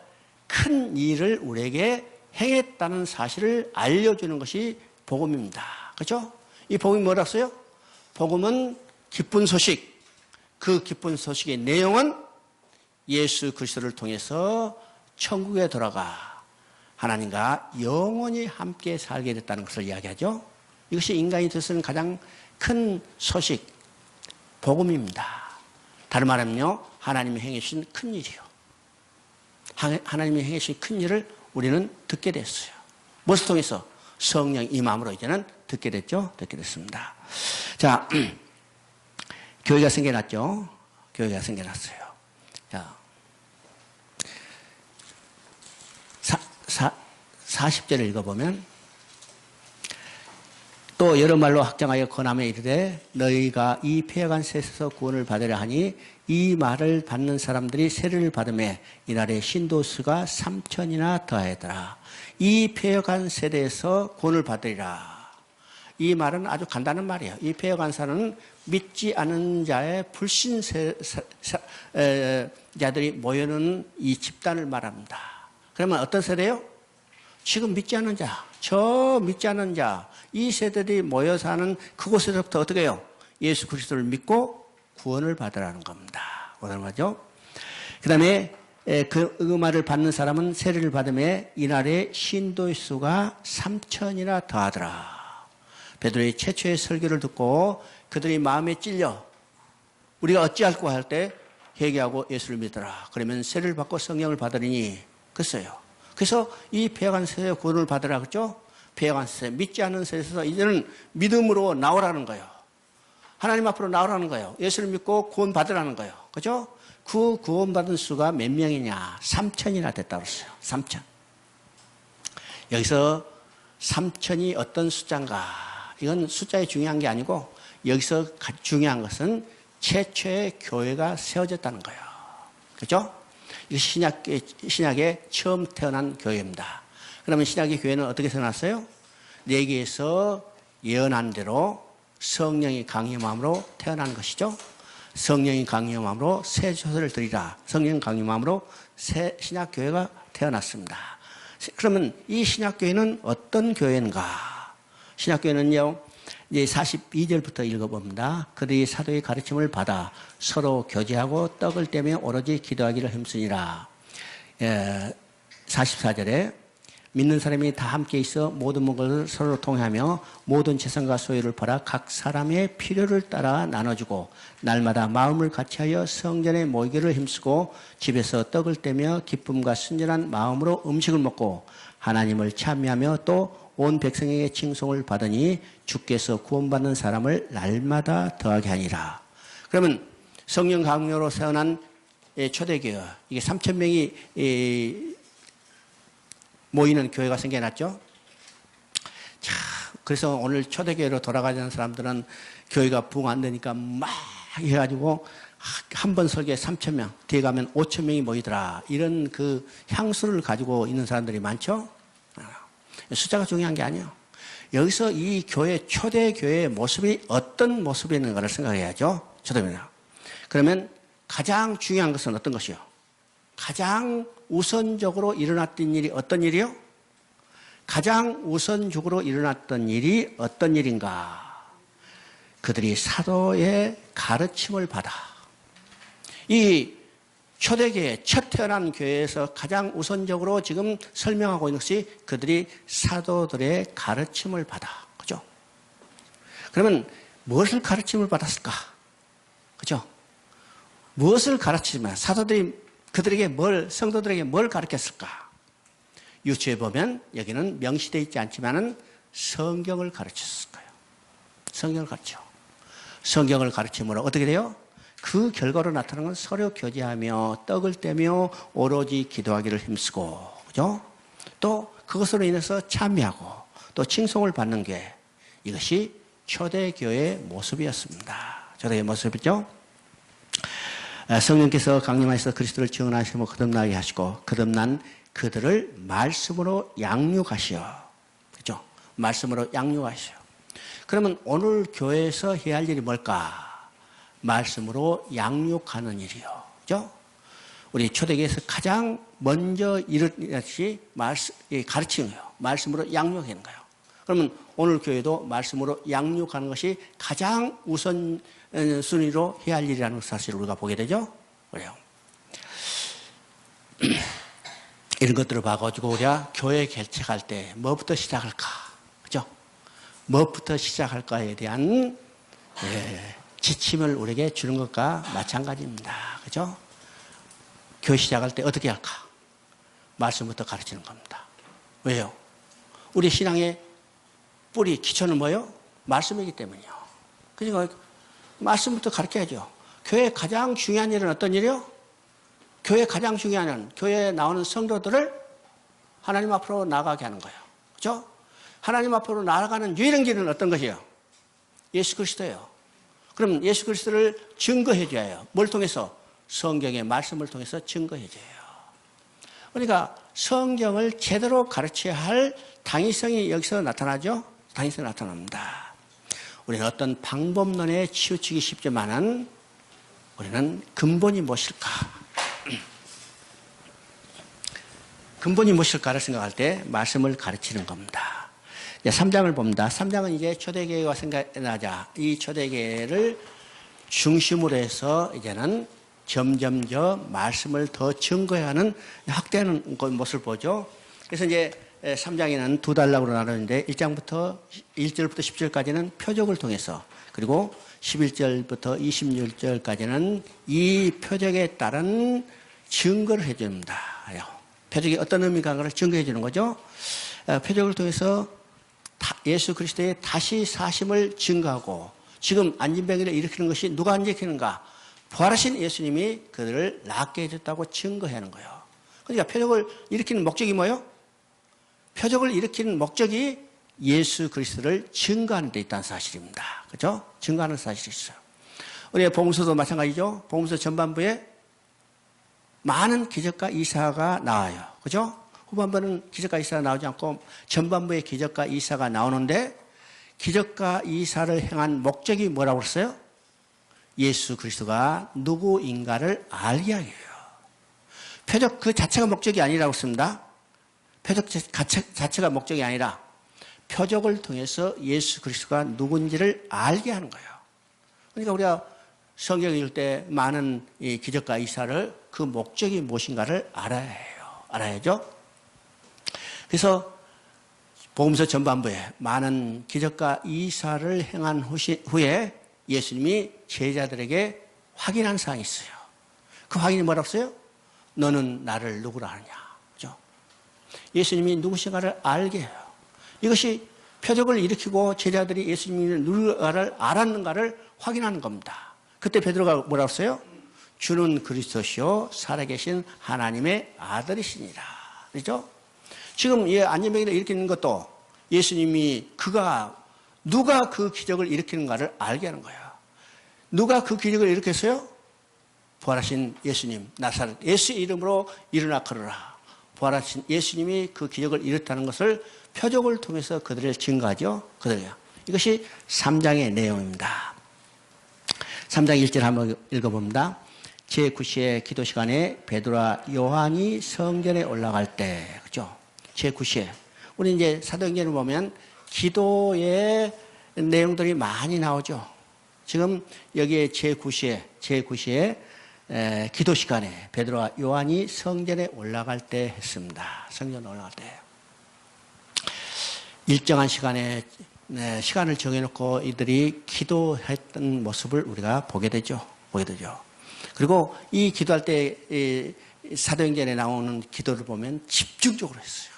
A: 큰 일을 우리에게 행했다는 사실을 알려주는 것이 복음입니다. 그렇죠? 이 복음이 뭐라고 했어요? 복음은 기쁜 소식. 그 기쁜 소식의 내용은 예수 그리스도를 통해서 천국에 돌아가 하나님과 영원히 함께 살게 됐다는 것을 이야기하죠. 이것이 인간이 듣는 가장 큰 소식, 복음입니다. 다른 말하면요, 하나님이 행해주신 큰 일이요. 하나님이 행해주신 큰 일을 우리는 듣게 됐어요. 무엇을 통해서? 성령 임함으로 이제는 듣게 됐죠. 듣게 됐습니다. 자, 교회가 생겨났죠. 교회가 생겨났어요. 자, 40절을 읽어보면 또 여러 말로 확정하여 권하며 이르되 너희가 이 폐역한 셋에서 구원을 받으려 하니 이 말을 받는 사람들이 세례를 받으며 이날에 신도수가 3,000이나 더하더라. 이 폐역한 세대에서 구원을 받으리라. 이 말은 아주 간단한 말이에요. 이 폐허간사는 믿지 않은 자의 불신 자들이 모여있는 이 집단을 말합니다. 그러면 어떤 세대요? 지금 믿지 않는 자, 저 믿지 않는 자, 이 세대들이 모여 사는 그곳에서부터 어떻게 해요? 예수 그리스도를 믿고 구원을 받으라는 겁니다. 구원을 받죠. 그 다음에 그 말을 받는 사람은 세례를 받음에 이날에 신도의 수가 3,000이나 더하더라. 베드로의 최초의 설교를 듣고 그들이 마음에 찔려 우리가 어찌할까 할 때 회개하고 예수를 믿더라. 그러면 세례를 받고 성령을 받으리니 그랬어요. 그래서 이 폐허간 세대 구원을 받으라 그랬죠. 폐허간 세대, 믿지 않는 세대에서 이제는 믿음으로 나오라는 거예요. 하나님 앞으로 나오라는 거예요. 예수를 믿고 구원 받으라는 거예요. 그죠? 그 구원받은 수가 몇 명이냐? 3,000이나 됐다고 했어요. 3,000. 여기서 3,000이 어떤 숫자인가? 이건 숫자에 중요한 게 아니고 여기서 중요한 것은 최초의 교회가 세워졌다는 거예요. 그죠? 이 신약에 처음 태어난 교회입니다. 그러면 신약의 교회는 어떻게 태어났어요? 내게에서 예언한 대로 성령이 강림함으로 태어난 것이죠. 성령이 강림함으로 새 조서를 드리라. 성령 강림함으로 새 신약교회가 태어났습니다. 그러면 이 신약교회는 어떤 교회인가? 신약교회는요, 이제 42절부터 읽어봅니다. 그들이 사도의 가르침을 받아 서로 교제하고 떡을 떼며 오로지 기도하기를 힘쓰니라. 44절에 믿는 사람이 다 함께 있어 모든 것을 서로 통하며 모든 재산과 소유를 팔아 각 사람의 필요를 따라 나눠주고 날마다 마음을 같이하여 성전에 모이기를 힘쓰고 집에서 떡을 떼며 기쁨과 순전한 마음으로 음식을 먹고 하나님을 찬미하며 또 온 백성에게 칭송을 받으니 주께서 구원받는 사람을 날마다 더하게 하니라. 그러면 성령 강림으로 세워난 초대교회, 이게 3,000명이 모이는 교회가 생겨났죠. 자, 그래서 오늘 초대교회로 돌아가자는 사람들은 교회가 부흥 안 되니까 막 해가지고 한 번 설교에 3,000명, 뒤에 가면 5,000명이 모이더라. 이런 그 향수를 가지고 있는 사람들이 많죠. 숫자가 중요한 게 아니에요. 여기서 이 교회, 초대교회의 모습이 어떤 모습이었는가를 생각해야죠. 초대교회는. 그러면 가장 중요한 것은 어떤 것이요? 가장 우선적으로 일어났던 일이 어떤 일이요? 가장 우선적으로 일어났던 일이 어떤 일인가? 그들이 사도의 가르침을 받아. 이 초대교회, 첫 태어난 교회에서 가장 우선적으로 지금 설명하고 있는 것이 그들이 사도들의 가르침을 받아. 그죠? 그러면 무엇을 가르침을 받았을까? 그죠? 무엇을 가르치면 사도들이 그들에게 성도들에게 뭘 가르쳤을까? 유추해 보면 여기는 명시되어 있지 않지만은 성경을 가르쳤을 거예요. 성경을 가르쳐. 성경을 가르침으로 어떻게 돼요? 그 결과로 나타나는 건 서로 교제하며 떡을 떼며 오로지 기도하기를 힘쓰고, 그죠? 또 그것으로 인해서 참여하고 또 칭송을 받는 게 이것이 초대교회의 모습이었습니다. 초대교회의 모습이죠? 성령께서 강림하셔서 그리스도를 증언하시고 거듭나게 하시고 거듭난 그들을 말씀으로 양육하시오. 그죠? 말씀으로 양육하시오. 그러면 오늘 교회에서 해야 할 일이 뭘까? 말씀으로 양육하는 일이요. 그죠? 우리 초대교회에서 가장 먼저 이루는 것이 가르치는 거예요. 말씀으로 양육하는 거예요. 그러면 오늘 교회도 말씀으로 양육하는 것이 가장 우선 순위로 해야 할 일이라는 사실을 우리가 보게 되죠. 그래요. 이런 것들을 봐가지고 우리가 교회 개척할 때 뭐부터 시작할까? 그죠? 뭐부터 시작할까에 대한 지침을 우리에게 주는 것과 마찬가지입니다. 그죠? 교회 시작할 때 어떻게 할까? 말씀부터 가르치는 겁니다. 왜요? 우리 신앙의 뿌리, 기초는 뭐예요? 말씀이기 때문이요. 그러니까 말씀부터 가르쳐야죠. 교회에 가장 중요한 일은 어떤 일이요? 교회에 가장 중요한 일은 교회에 나오는 성도들을 하나님 앞으로 나아가게 하는 거예요. 그죠? 하나님 앞으로 나아가는 유일한 길은 어떤 것이에요? 예수 그리스도예요. 그럼 예수 그리스도를 증거해 줘야 해요. 뭘 통해서? 성경의 말씀을 통해서 증거해 줘야 해요. 그러니까 성경을 제대로 가르쳐야 할 당위성이 여기서 나타나죠? 당위성이 나타납니다. 우리는 어떤 방법론에 치우치기 쉽지만은 우리는 근본이 무엇일까? 근본이 무엇일까를 생각할 때 말씀을 가르치는 겁니다. 3장을 봅니다. 3장은 이제 초대교회가 생각나자 이 초대교회를 중심으로 해서 이제는 점점 말씀을 더 증거해야 하는 확대하는 모습을 보죠. 그래서 이제 3장에는 두 단락으로 나누는데 1절부터 10절까지는 표적을 통해서 그리고 11절부터 26절까지는 이 표적에 따른 증거를 해줍니다. 표적이 어떤 의미가 하는가를 증거해 주는 거죠. 표적을 통해서 예수 그리스도의 다시 사심을 증거하고 지금 안진병이를 일으키는 것이 누가 일으키는가? 부활하신 예수님이 그들을 낫게 해줬다고 증거하는 거예요. 그러니까 표적을 일으키는 목적이 뭐예요? 표적을 일으키는 목적이 예수 그리스도를 증거하는 데 있다는 사실입니다. 그렇죠? 증거하는 사실이 있어요. 우리의 복음서도 마찬가지죠. 복음서 전반부에 많은 기적과 이사가 나와요. 그죠? 후반부는 기적과 이사가 나오지 않고 전반부에 기적과 이사가 나오는데 기적과 이사를 행한 목적이 뭐라고 그랬어요? 예수 그리스도가 누구인가를 알게 하기 위해요. 표적 그 자체가 목적이 아니라고 했습니다. 표적 자체가 목적이 아니라 표적을 통해서 예수 그리스도가 누군지를 알게 하는 거예요. 그러니까 우리가 성경 읽을 때 많은 이 기적과 이사를 그 목적이 무엇인가를 알아야 해요. 알아야죠. 그래서 복음서 전반부에 많은 기적과 이사를 행한 후에 예수님이 제자들에게 확인한 사항이 있어요. 그 확인이 뭐라고 써요? 너는 나를 누구라 하느냐. 그죠? 예수님이 누구신가를 알게 해요. 이것이 표적을 일으키고 제자들이 예수님이 누구를 알았는가를 확인하는 겁니다. 그때 베드로가 뭐라고 써요? 주는 그리스도시요 살아계신 하나님의 아들이시니라. 그렇죠? 지금 이 안진병이를 일으키는 것도 예수님이 누가 그 기적을 일으키는가를 알게 하는 거예요. 누가 그 기적을 일으켰어요? 부활하신 예수님, 나사렛 예수의 이름으로 일어나 걸어라. 부활하신 예수님이 그 기적을 일으켰다는 것을 표적을 통해서 그들을 증거하죠. 이것이 3장의 내용입니다. 3장 1절 한번 읽어봅니다. 제9시에 기도 시간에 베드로와 요한이 성전에 올라갈 때, 그죠? 제9시에. 우리 이제 사도행전을 보면 기도의 내용들이 많이 나오죠. 지금 여기에 제9시에 기도 시간에 베드로와 요한이 성전에 올라갈 때 했습니다. 성전에 올라갈 때. 일정한 시간에 시간을 정해놓고 이들이 기도했던 모습을 우리가 보게 되죠. 그리고 이 기도할 때 사도행전에 나오는 기도를 보면 집중적으로 했어요.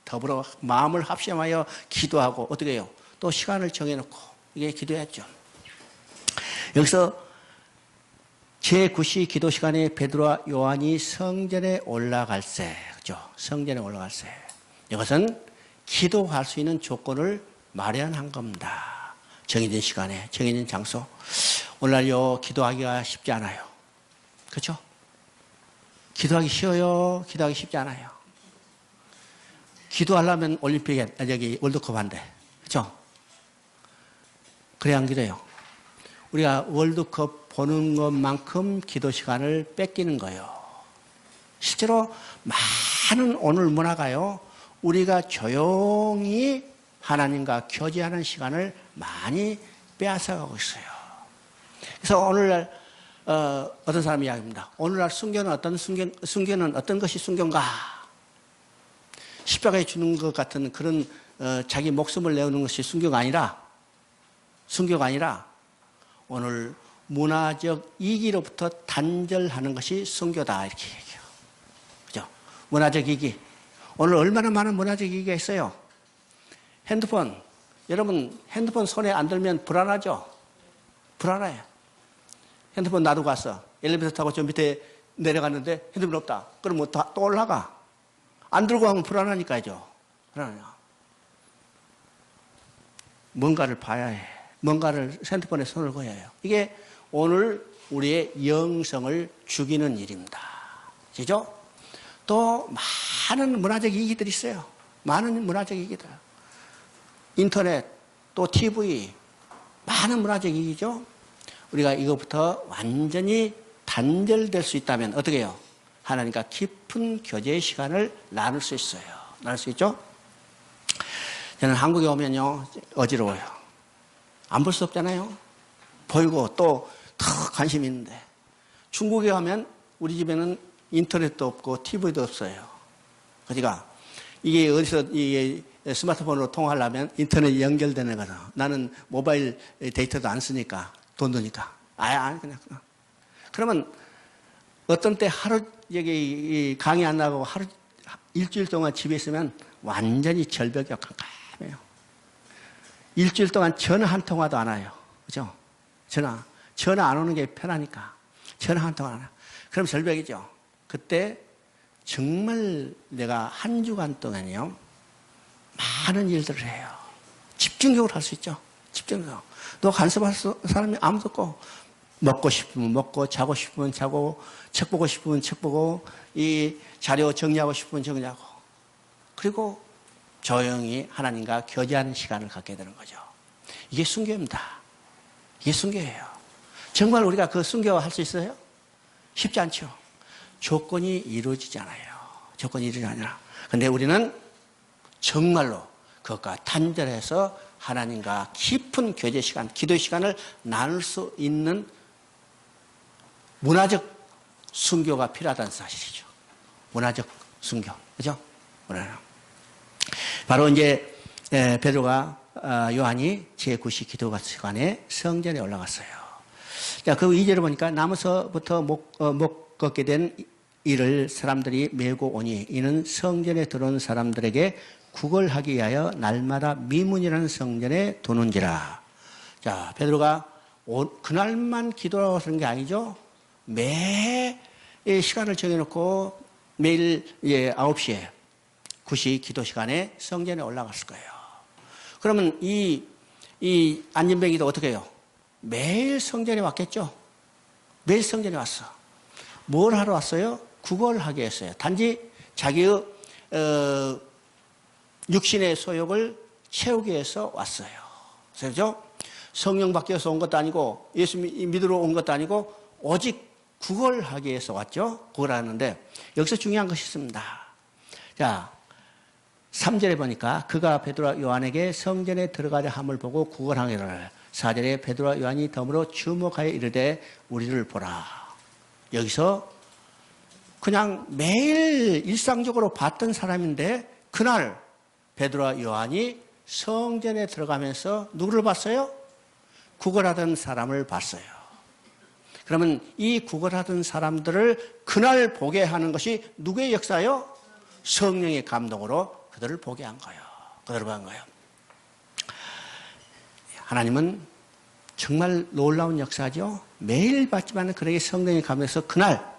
A: 더불어 마음을 합심하여 기도하고 어떻게 해요? 또 시간을 정해놓고 이게 기도했죠. 여기서 제9시 기도 시간에 베드로와 요한이 성전에 올라갈세, 그죠? 성전에 올라갈세. 이것은 기도할 수 있는 조건을 마련한 겁니다. 정해진 시간에, 정해진 장소. 오늘날요, 기도하기가 쉽지 않아요. 그렇죠? 기도하기 쉬워요? 기도하기 쉽지 않아요. 기도하려면 월드컵 한대. 그렇죠? 그래 안 기도해요. 우리가 월드컵 보는 것만큼 기도 시간을 뺏기는 거예요. 실제로 많은 오늘 문화가요, 우리가 조용히 하나님과 교제하는 시간을 많이 빼앗아가고 있어요. 그래서 오늘날 어떤 사람이 이야기합니다. 오늘날 순교는 어떤 것이 순교인가? 십자가에 주는 것 같은 그런 자기 목숨을 내오는 것이 순교가 아니라 오늘 문화적 이기로부터 단절하는 것이 순교다 이렇게 얘기해요. 그죠? 문화적 이기. 오늘 얼마나 많은 문화적 이기가 있어요. 핸드폰. 여러분 핸드폰 손에 안 들면 불안하죠? 불안해요. 핸드폰 놔두고 갔어. 엘리베이터 타고 저 밑에 내려갔는데 핸드폰 없다. 그럼 뭐 또 올라가. 안 들고 가면 불안하니까요. 불안해요. 뭔가를 봐야 해. 뭔가를 핸드폰에 손을 거야 해요. 이게 오늘 우리의 영성을 죽이는 일입니다. 그죠? 또 많은 문화적 이기들이 있어요. 많은 문화적 이기들. 인터넷, 또 TV, 많은 문화적 이익이죠. 우리가 이것부터 완전히 단절될 수 있다면 어떻게 해요? 하나님과 깊은 교제의 시간을 나눌 수 있어요. 나눌 수 있죠? 저는 한국에 오면요, 어지러워요. 안 볼 수 없잖아요. 보이고 또 더 관심이 있는데. 중국에 가면 우리 집에는 인터넷도 없고 TV도 없어요. 그러니까 이게 어디서 이게 스마트폰으로 통화하려면 인터넷 연결되는 거죠. 나는 모바일 데이터도 안 쓰니까 돈 드니까. 그냥. 그러면 어떤 때 하루 여기 강의 안 나가고 하루 일주일 동안 집에 있으면 완전히 절벽이 깜깜해요. 일주일 동안 전화 한 통화도 안 와요. 그죠? 전화 안 오는 게 편하니까. 전화 한 통화 안 와요. 그럼 절벽이죠. 그때 정말 내가 한 주간 동안요, 많은 일들을 해요. 집중적으로 할 수 있죠. 집중적으로. 너 간섭할 사람이 아무도 없고, 먹고 싶으면 먹고, 자고 싶으면 자고, 책 보고 싶으면 책 보고, 이 자료 정리하고 싶으면 정리하고. 그리고 조용히 하나님과 교제하는 시간을 갖게 되는 거죠. 이게 순교입니다. 이게 순교예요. 정말 우리가 그 순교할 수 있어요? 쉽지 않죠. 조건이 이루어지지 않아요. 조건이 이루어지지 않아요. 근데 우리는 정말로 그것과 단절해서 하나님과 깊은 교제 시간, 기도 시간을 나눌 수 있는 문화적 순교가 필요하다는 사실이죠. 문화적 순교. 그죠? 바로 이제 베드로가 요한이 제9시 기도 시간에 성전에 올라갔어요. 자, 그 2절을 보니까 나무서부터 못 걷게 된 이를 사람들이 메고 오니 이는 성전에 들어온 사람들에게 구걸하기 위하여 날마다 미문이라는 성전에 도는지라. 자, 베드로가 그날만 기도하고 하는 게 아니죠. 매 시간을 정해놓고 매일 9시에 9시 기도 시간에 성전에 올라갔을 거예요. 그러면 이 안진뱅이도 어떻게 해요? 매일 성전에 왔겠죠? 매일 성전에 왔어. 뭘 하러 왔어요? 구걸하게 했어요. 단지 자기의 육신의 소욕을 채우기 위해서 왔어요. 그렇죠? 성령 받기 위해서 온 것도 아니고 예수 믿으러 온 것도 아니고 오직 구걸하기 위해서 왔죠. 구걸하는데 여기서 중요한 것이 있습니다. 자, 3절에 보니까 그가 베드로와 요한에게 성전에 들어가려 함을 보고 구걸하기를 4절에 베드로와 요한이 덤으로 주목하여 이르되 우리를 보라. 여기서 그냥 매일 일상적으로 봤던 사람인데 그날 베드로와 요한이 성전에 들어가면서 누구를 봤어요? 구걸하던 사람을 봤어요. 그러면 이 구걸하던 사람들을 그날 보게 하는 것이 누구의 역사요? 성령의 감동으로 그들을 보게 한 거예요. 그들을 보게 한 거예요. 하나님은 정말 놀라운 역사죠. 매일 봤지만 그에게 성령의 감동에서 그날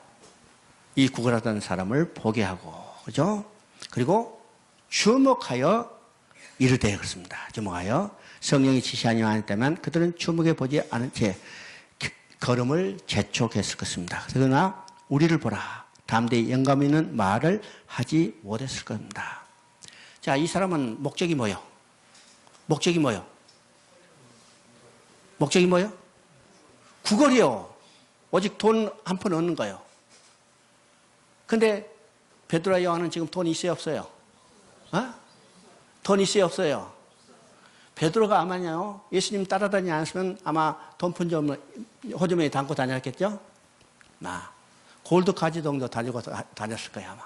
A: 이 구걸하던 사람을 보게 하고, 그죠? 그리고 주목하여 이르되 그렇습니다. 주목하여 성령이 지시하니 않았다면 그들은 주목해 보지 않은 채 걸음을 재촉했을 것입니다. 그러나 우리를 보라. 담대히 영감 있는 말을 하지 못했을 겁니다. 자, 이 사람은 목적이 뭐요? 목적이 뭐요? 목적이 뭐요? 구걸이요. 오직 돈 한 푼 얻는 거예요. 근데 베드로와 요한은 지금 돈 있어요, 없어요? 돈 있어요, 없어요? 베드로가 아마요, 예수님 따라다니지 않았으면 아마 돈 푼 점 호주머니에 담고 다녔겠죠? 골드 가지 정도 달리고 다녔을 거예요, 아마.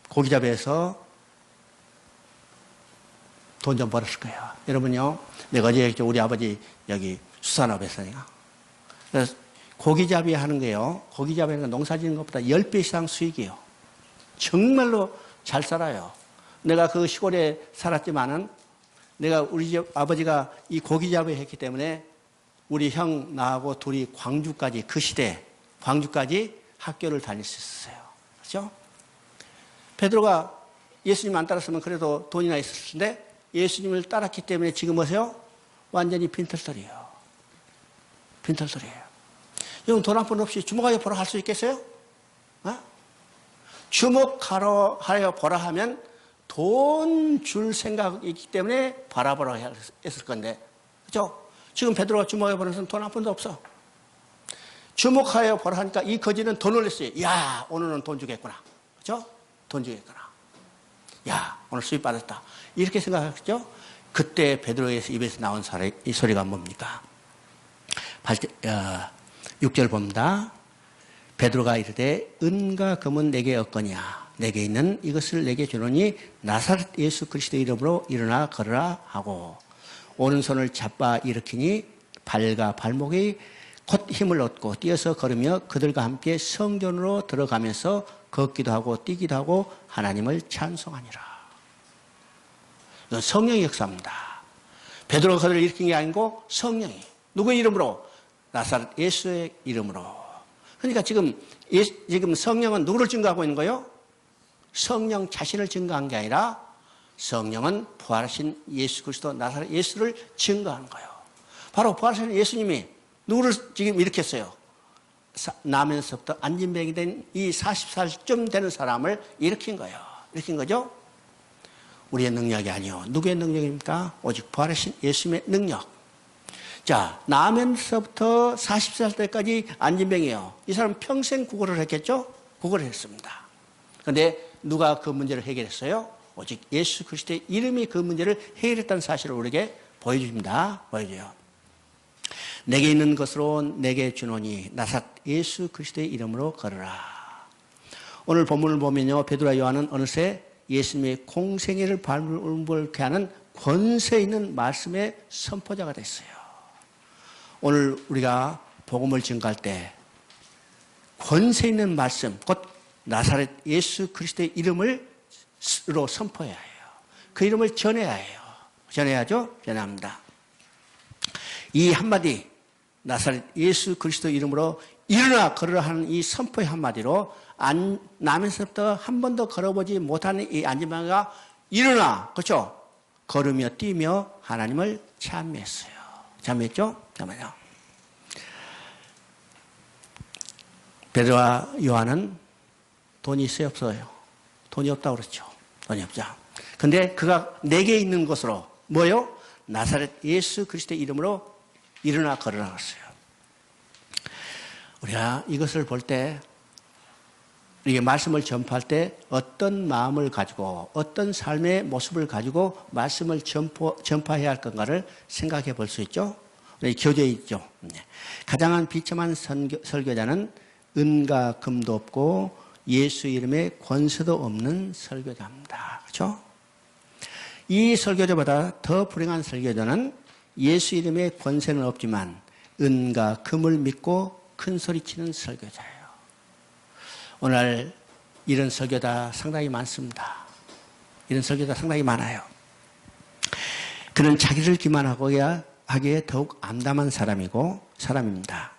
A: 고기잡이에서 돈 좀 벌었을 거예요. 여러분요, 내가 어제 우리 아버지 여기 수산업 했으니까. 그래서 고기잡이 하는 게요, 고기잡이 하는 건 농사 짓는 것보다 10배 이상 수익이에요. 정말로 잘 살아요. 내가 그 시골에 살았지만은 내가 우리 집 아버지가 이 고기잡이 했기 때문에 우리 형 나하고 둘이 광주까지 그 시대 광주까지 학교를 다닐 수 있었어요. 그렇죠? 베드로가 예수님 안 따랐으면 그래도 돈이나 있었을 텐데 예수님을 따랐기 때문에 지금 보세요. 완전히 빈털털이에요. 빈털털이에요. 여러분 돈 한 푼 없이 주목하여 보라 할 수 있겠어요? 주목하여 보라 하면 돈 줄 생각이 있기 때문에 바라보라 했을 건데, 그죠? 지금 베드로가 주목해 보는 것은 돈 한 푼도 없어. 주목하여 보라 하니까 이 거지는 더 놀랐어요. 야, 오늘은 돈 주겠구나. 그죠? 돈 주겠구나. 야, 오늘 수입 받았다. 이렇게 생각했죠? 그때 베드로의 입에서 나온 이 소리가 뭡니까? 6절 봅니다. 베드로가 이르되 은과 금은 내게 없거니와 내게 있는 이것을 내게 주노니 나사렛 예수 그리스도의 이름으로 일어나 걸으라 하고 오른손을 잡아 일으키니 발과 발목이 곧 힘을 얻고 뛰어서 걸으며 그들과 함께 성전으로 들어가면서 걷기도 하고 뛰기도 하고 하나님을 찬송하니라. 이건 성령의 역사입니다. 베드로가 그들을 일으킨 게 아니고 성령이. 누구의 이름으로? 나사렛 예수의 이름으로. 그러니까 지금 성령은 누구를 증거하고 있는 거예요? 성령 자신을 증거한 게 아니라 성령은 부활하신 예수 그리스도 나사렛 예수를 증거하는 거예요. 바로 부활하신 예수님이 누구를 지금 일으켰어요? 나면서부터 안진병이 된 이 40살쯤 되는 사람을 일으킨 거예요. 일으킨 거죠? 우리의 능력이 아니요. 누구의 능력입니까? 오직 부활하신 예수님의 능력. 자, 나면서부터 40살 때까지 안진병이에요. 이 사람 평생 구걸을 했겠죠? 구걸을 했습니다. 그런데 누가 그 문제를 해결했어요? 오직 예수 그리스도의 이름이 그 문제를 해결했다는 사실을 우리에게 보여줍니다. 보여줘요. 내게 있는 것으로 내게 주노니 나사렛 예수 그리스도의 이름으로 걸으라. 오늘 본문을 보면요. 베드로와 요한은 어느새 예수님의 공생애를 발물케 하는 권세 있는 말씀의 선포자가 됐어요. 오늘 우리가 복음을 증거할 때 권세 있는 말씀, 곧 나사렛 예수 그리스도의 이름으로 선포해야 해요. 그 이름을 전해야 해요. 전해야죠? 전합니다. 이 한마디, 나사렛 예수 그리스도 이름으로 일어나 걸으라 하는 이 선포의 한마디로 나면서부터 한 번도 걸어보지 못하는 이 안진병이가 일어나, 그렇죠? 걸으며 뛰며 하나님을 찬미했어요. 찬미했죠? 잠깐만요. 베드로와 요한은 돈이 있어요, 없어요? 돈이 없다고 그랬죠. 돈이 없죠. 근데 그가 내게 있는 것으로 뭐요? 나사렛 예수 그리스도의 이름으로 일어나 걸으라 그랬어요. 우리가 이것을 볼 때, 이게 말씀을 전파할 때 어떤 마음을 가지고 어떤 삶의 모습을 가지고 말씀을 전파해야 할 건가를 생각해 볼 수 있죠. 교재에 있죠. 가장 비참한 설교자는 은과 금도 없고 예수 이름에 권세도 없는 설교자입니다. 그렇죠? 이 설교자보다 더 불행한 설교자는 예수 이름에 권세는 없지만 은과 금을 믿고 큰 소리치는 설교자예요. 오늘 이런 설교자 상당히 많습니다. 이런 설교자 상당히 많아요. 그는 자기를 기만하기에 더욱 암담한 사람입니다.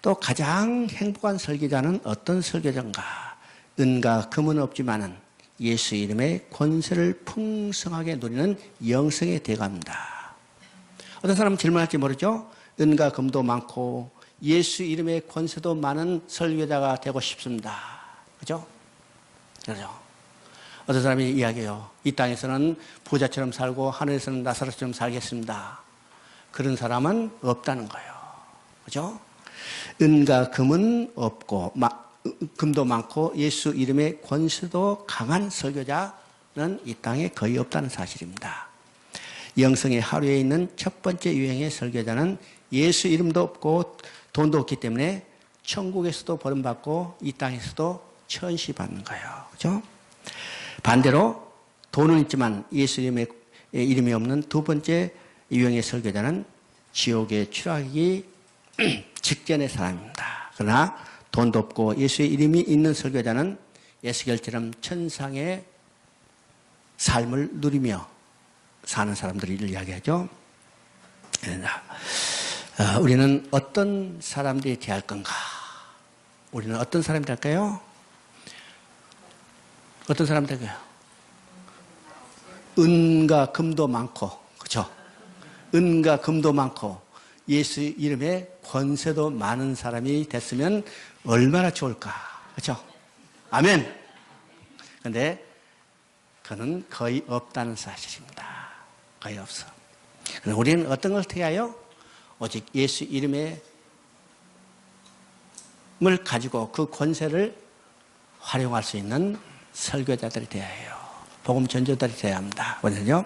A: 또 가장 행복한 설교자는 어떤 설교자인가? 은과 금은 없지만은 예수 이름의 권세를 풍성하게 누리는 영성의 대가입니다. 어떤 사람은 질문할지 모르죠? 은과 금도 많고 예수 이름의 권세도 많은 설교자가 되고 싶습니다. 그죠? 그죠? 어떤 사람이 이야기해요. 이 땅에서는 부자처럼 살고 하늘에서는 나사렛처럼 살겠습니다. 그런 사람은 없다는 거예요. 그죠? 은과 금은 없고, 금도 많고 예수 이름의 권세도 강한 설교자는 이 땅에 거의 없다는 사실입니다. 영성의 하루에 있는 첫 번째 유행의 설교자는 예수 이름도 없고 돈도 없기 때문에 천국에서도 버림받고 이 땅에서도 천시받는 거예요. 그죠? 반대로 돈은 있지만 예수 이름이 없는 두 번째 유형의 설교자는 지옥에 추락하기 직전의 사람입니다. 그러나 돈도 없고 예수의 이름이 있는 설교자는 에스겔처럼 천상의 삶을 누리며 사는 사람들을 이야기하죠. 우리는 어떤 사람들이 되어야 할 건가? 우리는 어떤 사람이 될까요? 어떤 사람이 될까요? 은과 금도 많고, 그렇죠? 은과 금도 많고 예수 이름에 권세도 많은 사람이 됐으면 얼마나 좋을까? 그렇죠? 아멘. 그런데 그는 거의 없다는 사실입니다. 거의 없어. 우리는 어떤 걸 택해요? 오직 예수 이름의 을 가지고 그 권세를 활용할 수 있는 설교자들이 되어야 해요. 복음 전도자들이 되어야 합니다. 그래서요,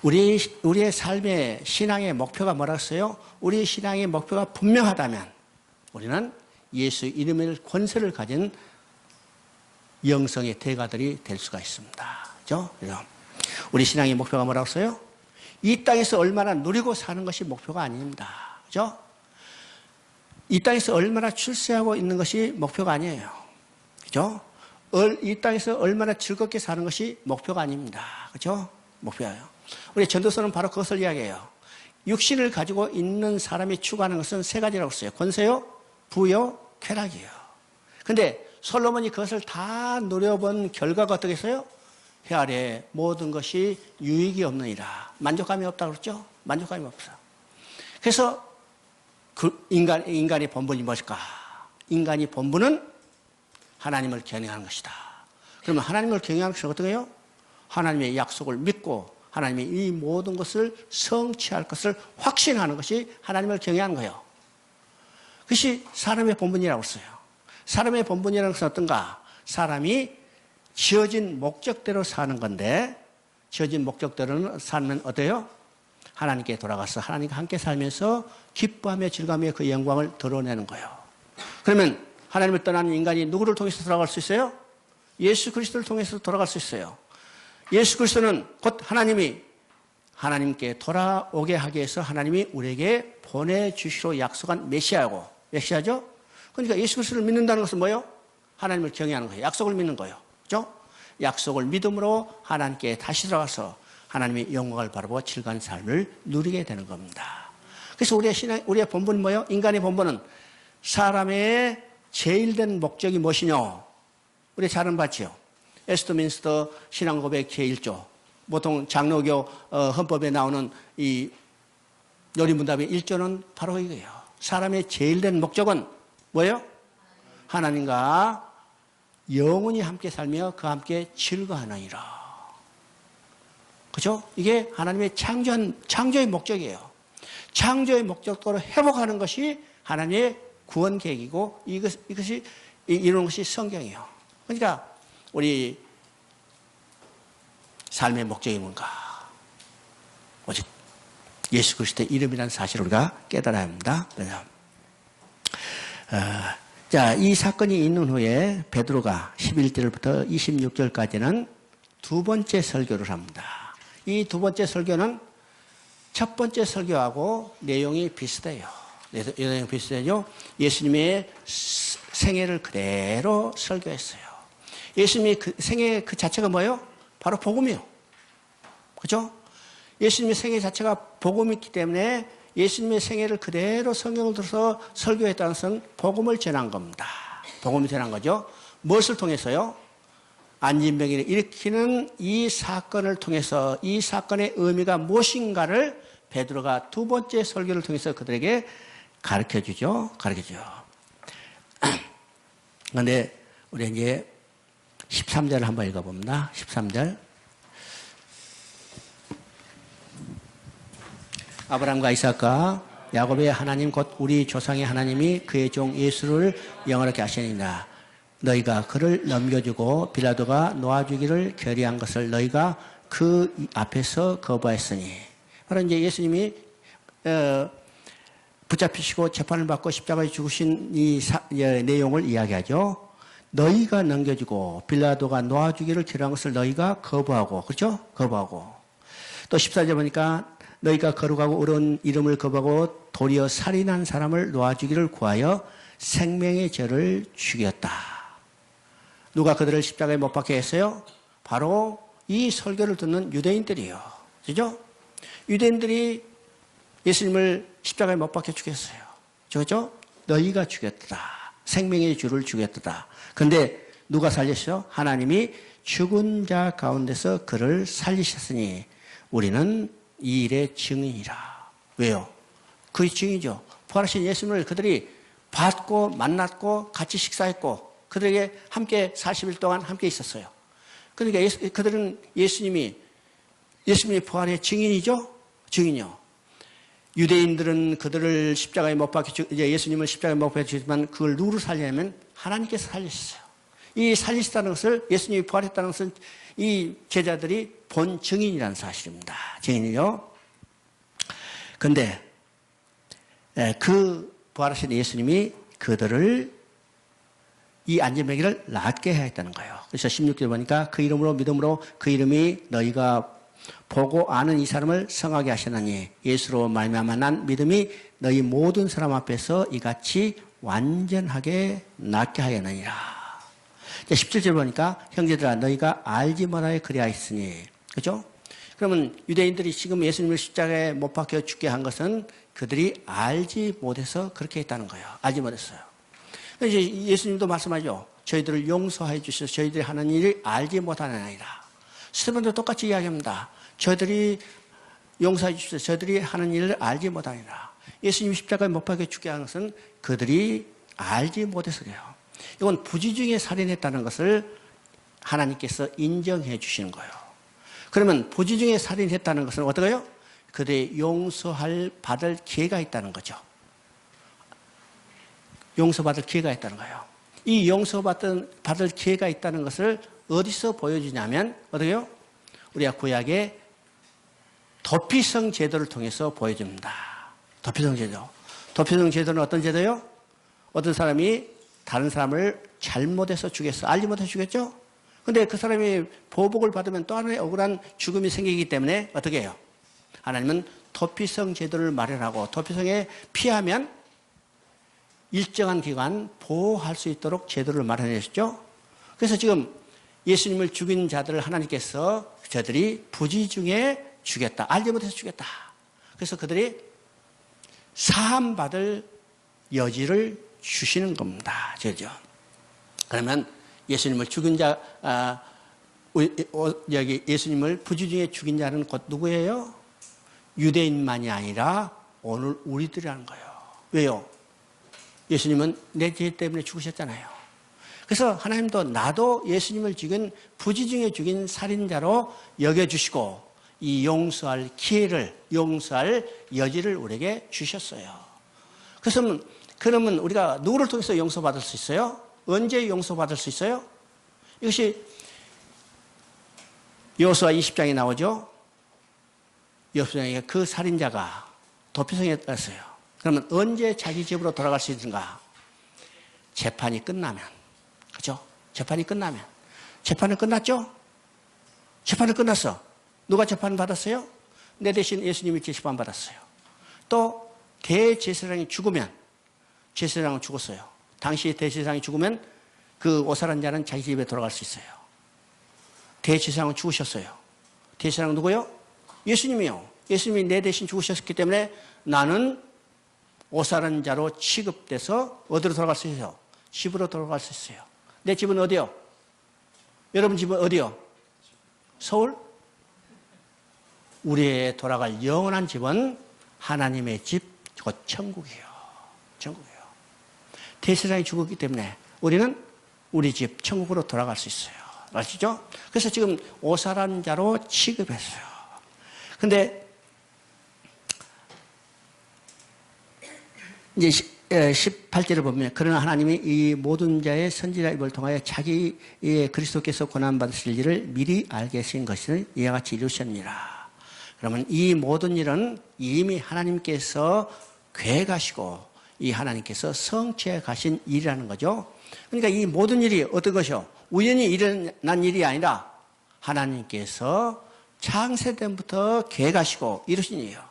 A: 우리의 삶의 신앙의 목표가 뭐라고 했어요? 우리의 신앙의 목표가 분명하다면 우리는 예수 이름의 권세를 가진 영성의 대가들이 될 수가 있습니다. 그죠? 그래서 우리 신앙의 목표가 뭐라고 했어요? 이 땅에서 얼마나 누리고 사는 것이 목표가 아닙니다. 그죠? 이 땅에서 얼마나 출세하고 있는 것이 목표가 아니에요. 그죠? 이 땅에서 얼마나 즐겁게 사는 것이 목표가 아닙니다. 그죠? 목표예요. 우리 전도서는 바로 그것을 이야기해요. 육신을 가지고 있는 사람이 추구하는 것은 세 가지라고 했어요. 권세요, 부요, 쾌락이에요. 근데 솔로몬이 그것을 다 누려본 결과가 어떻게 했어요? 해 아래 모든 것이 유익이 없느니라. 만족감이 없다고 그랬죠? 만족감이 없어요. 그래서 그 인간의 본분이 무엇일까? 인간의 본분은 하나님을 경외하는 것이다. 그러면 하나님을 경외하는 것은 어떻게 해요? 하나님의 약속을 믿고 하나님이 이 모든 것을 성취할 것을 확신하는 것이 하나님을 경외하는 거예요. 그것이 사람의 본분이라고 했어요. 사람의 본분이라는 것은 어떤가? 사람이 지어진 목적대로 사는 건데, 지어진 목적대로는 살면 어때요? 하나님께 돌아가서 하나님과 함께 살면서 기뻐하며 즐거워하며 그 영광을 드러내는 거예요. 그러면 하나님을 떠나는 인간이 누구를 통해서 돌아갈 수 있어요? 예수 그리스도를 통해서 돌아갈 수 있어요. 예수 그리스도는 곧 하나님이 하나님께 돌아오게 하기 위해서 하나님이 우리에게 보내주시로 약속한 메시아고, 메시아죠? 그러니까 예수 그리스도를 믿는다는 것은 뭐예요? 하나님을 경외하는 거예요. 약속을 믿는 거예요. 그죠? 약속을 믿음으로 하나님께 다시 돌아가서 하나님의 영광을 바라보고 즐거운 삶을 누리게 되는 겁니다. 그래서 우리의 본분은 뭐예요? 인간의 본분은 사람의 제일된 목적이 무엇이냐? 우리 잘 아는 바지요. 에스터민스터 신앙고백 제1조. 보통 장로교 헌법에 나오는 이 요리문답의 1조는 바로 이거예요. 사람의 제일된 목적은 뭐예요? 하나님과 영원히 함께 살며 그 함께 즐거워하느니라. 그죠? 이게 하나님의 창조의 목적이에요. 창조의 목적도로 회복하는 것이 하나님의 구원 계획이고 이것이 이루는 것이 성경이에요. 그러니까 우리 삶의 목적이 뭔가? 오직 예수 그리스도의 이름이라는 사실을 우리가 깨달아야 합니다. 자, 이 사건이 있는 후에 베드로가 11절부터 26절까지는 두 번째 설교를 합니다. 이 두 번째 설교는 첫 번째 설교하고 내용이 비슷해요. 내용이 비슷해요. 예수님의 생애를 그대로 설교했어요. 예수님의 그 생애 그 자체가 뭐예요? 바로 복음이에요. 그죠? 예수님의 생애 자체가 복음이기 때문에 예수님의 생애를 그대로 성경을 들어서 설교했다는 것은 복음을 전한 겁니다. 복음을 전한 거죠. 무엇을 통해서요? 안진병이를 일으키는 이 사건을 통해서 이 사건의 의미가 무엇인가를 베드로가 두 번째 설교를 통해서 그들에게 가르쳐주죠. 그런데 우리 이제 13절을 한번 읽어봅니다. 13절. 아브라함과 이삭과 야곱의 하나님 곧 우리 조상의 하나님이 그의 종 예수를 영원하게 하시니라. 너희가 그를 넘겨주고 빌라도가 놓아주기를 결의한 것을 너희가 그 앞에서 거부하였으니. 바로 이제 예수님이 붙잡히시고 재판을 받고 십자가에 죽으신 이 내용을 이야기하죠. 너희가 넘겨주고 빌라도가 놓아주기를 결의한 것을 너희가 거부하고, 그렇죠? 거부하고. 또 14절 보니까 너희가 거룩하고 어려운 이름을 거부하고 도리어 살인한 사람을 놓아주기를 구하여 생명의 죄를 죽였다. 누가 그들을 십자가에 못 박게 했어요? 바로 이 설교를 듣는 유대인들이요. 그죠? 유대인들이 예수님을 십자가에 못 박혀 죽였어요. 그죠? 너희가 죽였다. 생명의 주를 죽였다. 그런데 누가 살렸어요? 하나님이 죽은 자 가운데서 그를 살리셨으니 우리는 이 일의 증인이라. 왜요? 그 증인이죠. 부활하신 예수님을 그들이 봤고 만났고 같이 식사했고 그들에게 함께 40일 동안 함께 있었어요. 그러니까 그들은 예수님이 부활의 증인이죠? 증인이요. 유대인들은 그들을 십자가에 못 박혀 예수님을 십자가에 못 박혀 죽였지만 그걸 누구로 살리냐면 하나님께서 살리셨어요. 이 살리셨다는 것을 예수님이 부활했다는 것은 이 제자들이 본 증인이라는 사실입니다. 증인이요. 그런데 그 부활하신 예수님이 그들을 이 안전병기를 낫게 해야 했다는 거예요. 그래서 16절 보니까 그 이름으로 믿음으로 그 이름이 너희가 보고 아는 이 사람을 성하게 하시나니 예수로 말미암아 난 믿음이 너희 모든 사람 앞에서 이같이 완전하게 낫게 하였느니라. 17절 보니까 형제들아 너희가 알지 못하여 그리하였으니 그렇죠? 그러면 유대인들이 지금 예수님을 십자가에 못 박혀 죽게 한 것은 그들이 알지 못해서 그렇게 했다는 거예요. 알지 못했어요. 이제 예수님도 말씀하죠. 저희들을 용서해 주셔서 저희들이 하는 일을 알지 못하는 아니라. 스테반도 똑같이 이야기합니다. 저희들이 용서해 주셔서 저희들이 하는 일을 알지 못하니라. 예수님 십자가에 못 박혀 죽게 한 것은 그들이 알지 못해서 그래요. 이건 부지 중에 살인했다는 것을 하나님께서 인정해 주시는 거예요. 그러면 부지 중에 살인했다는 것은 어떡해요? 그들이 받을 기회가 있다는 거죠. 용서받을 기회가 있다는 거예요. 이 받을 기회가 있다는 것을 어디서 보여주냐면 어떻게요? 우리가 구약의 도피성 제도를 통해서 보여줍니다. 도피성 제도. 도피성 제도는 어떤 제도요? 어떤 사람이 다른 사람을 잘못해서 죽였어. 알지 못해서 죽였죠? 근데 그 사람이 보복을 받으면 또 하나의 억울한 죽음이 생기기 때문에 어떻게 해요? 하나님은 도피성 제도를 마련하고 도피성에 피하면 일정한 기간 보호할 수 있도록 제도를 마련해 주셨죠. 그래서 지금 예수님을 죽인 자들을 하나님께서 저들이 부지 중에 죽였다. 알지 못해서 죽였다. 그래서 그들이 사함받을 여지를 주시는 겁니다. 그렇죠? 그러면 예수님을 죽인 여기 예수님을 부지 중에 죽인 자는 곧 누구예요? 유대인만이 아니라 오늘 우리들이라는 거예요. 왜요? 예수님은 내 죄 때문에 죽으셨잖아요. 그래서 하나님도 나도 예수님을 죽인 부지 중에 죽인 살인자로 여겨주시고 이 용서할 기회를 용서할 여지를 우리에게 주셨어요. 그래서 그러면 우리가 누구를 통해서 용서받을 수 있어요? 언제 용서받을 수 있어요? 이것이 여호수아 20장에 나오죠. 여호수아에 그 살인자가 도피성에 갔어요. 그러면 언제 자기 집으로 돌아갈 수 있는가? 재판이 끝나면. 그죠? 재판이 끝나면. 재판은 끝났죠? 재판은 끝났어. 누가 재판 받았어요? 내 대신 예수님이 재판 받았어요. 또 대제사장이 죽으면 제사장은 죽었어요. 당시 대제사장이 죽으면 그 오살한 자는 자기 집에 돌아갈 수 있어요. 대제사장은 죽으셨어요. 대제사장은 누구요? 예수님이요. 예수님이 내 대신 죽으셨기 때문에 나는 오살한 자로 취급돼서 어디로 돌아갈 수 있어요? 집으로 돌아갈 수 있어요. 내 집은 어디요? 여러분 집은 어디요? 서울? 우리의 돌아갈 영원한 집은 하나님의 집, 곧 천국이에요. 천국이에요. 대제사장이 죽었기 때문에 우리는 우리 집, 천국으로 돌아갈 수 있어요. 아시죠? 그래서 지금 오살한 자로 취급했어요. 근데 이제 18절을 보면 그러나 하나님이 이 모든 자의 선지자 입을 통하여 자기의 그리스도께서 고난받으실 일을 미리 알게 하신 것을 이와 같이 이루셨느니라. 그러면 이 모든 일은 이미 하나님께서 계획하시고 이 하나님께서 성취해 가신 일이라는 거죠. 그러니까 이 모든 일이 어떤 것이요? 우연히 일어난 일이 아니라 하나님께서 창세 때부터 계획하시고 이루신 일이에요.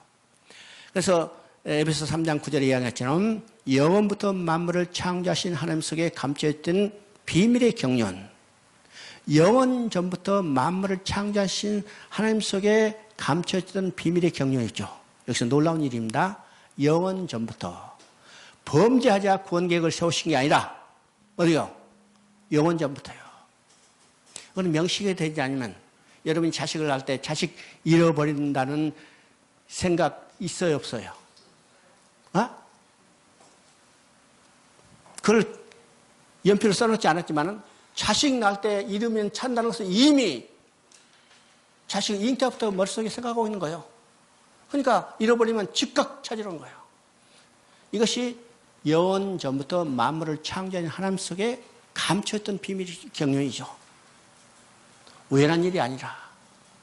A: 그래서 에베소 3장 9절에 이야기했처럼 영원부터 만물을 창조하신 하나님 속에 감춰있던 비밀의 경륜, 영원 전부터 만물을 창조하신 하나님 속에 감춰있던 비밀의 경륜이죠. 여기서 놀라운 일입니다. 영원 전부터 범죄하자 구원 계획을 세우신 게 아니라 어디요? 영원 전부터요. 그건 명시가 되지 않으면 여러분이 자식을 낳을 때 자식 잃어버린다는 생각 있어요, 없어요? 그걸 연필로 써놓지 않았지만은 자식 낳을 때 잃으면 찬다는 것은 이미 자식 잉태부터 머릿속에 생각하고 있는 거예요. 그러니까 잃어버리면 즉각 찾으러 온 거예요. 이것이 영원 전부터 만물을 창조한 하나님 속에 감춰있던 비밀 경륜이죠. 우연한 일이 아니라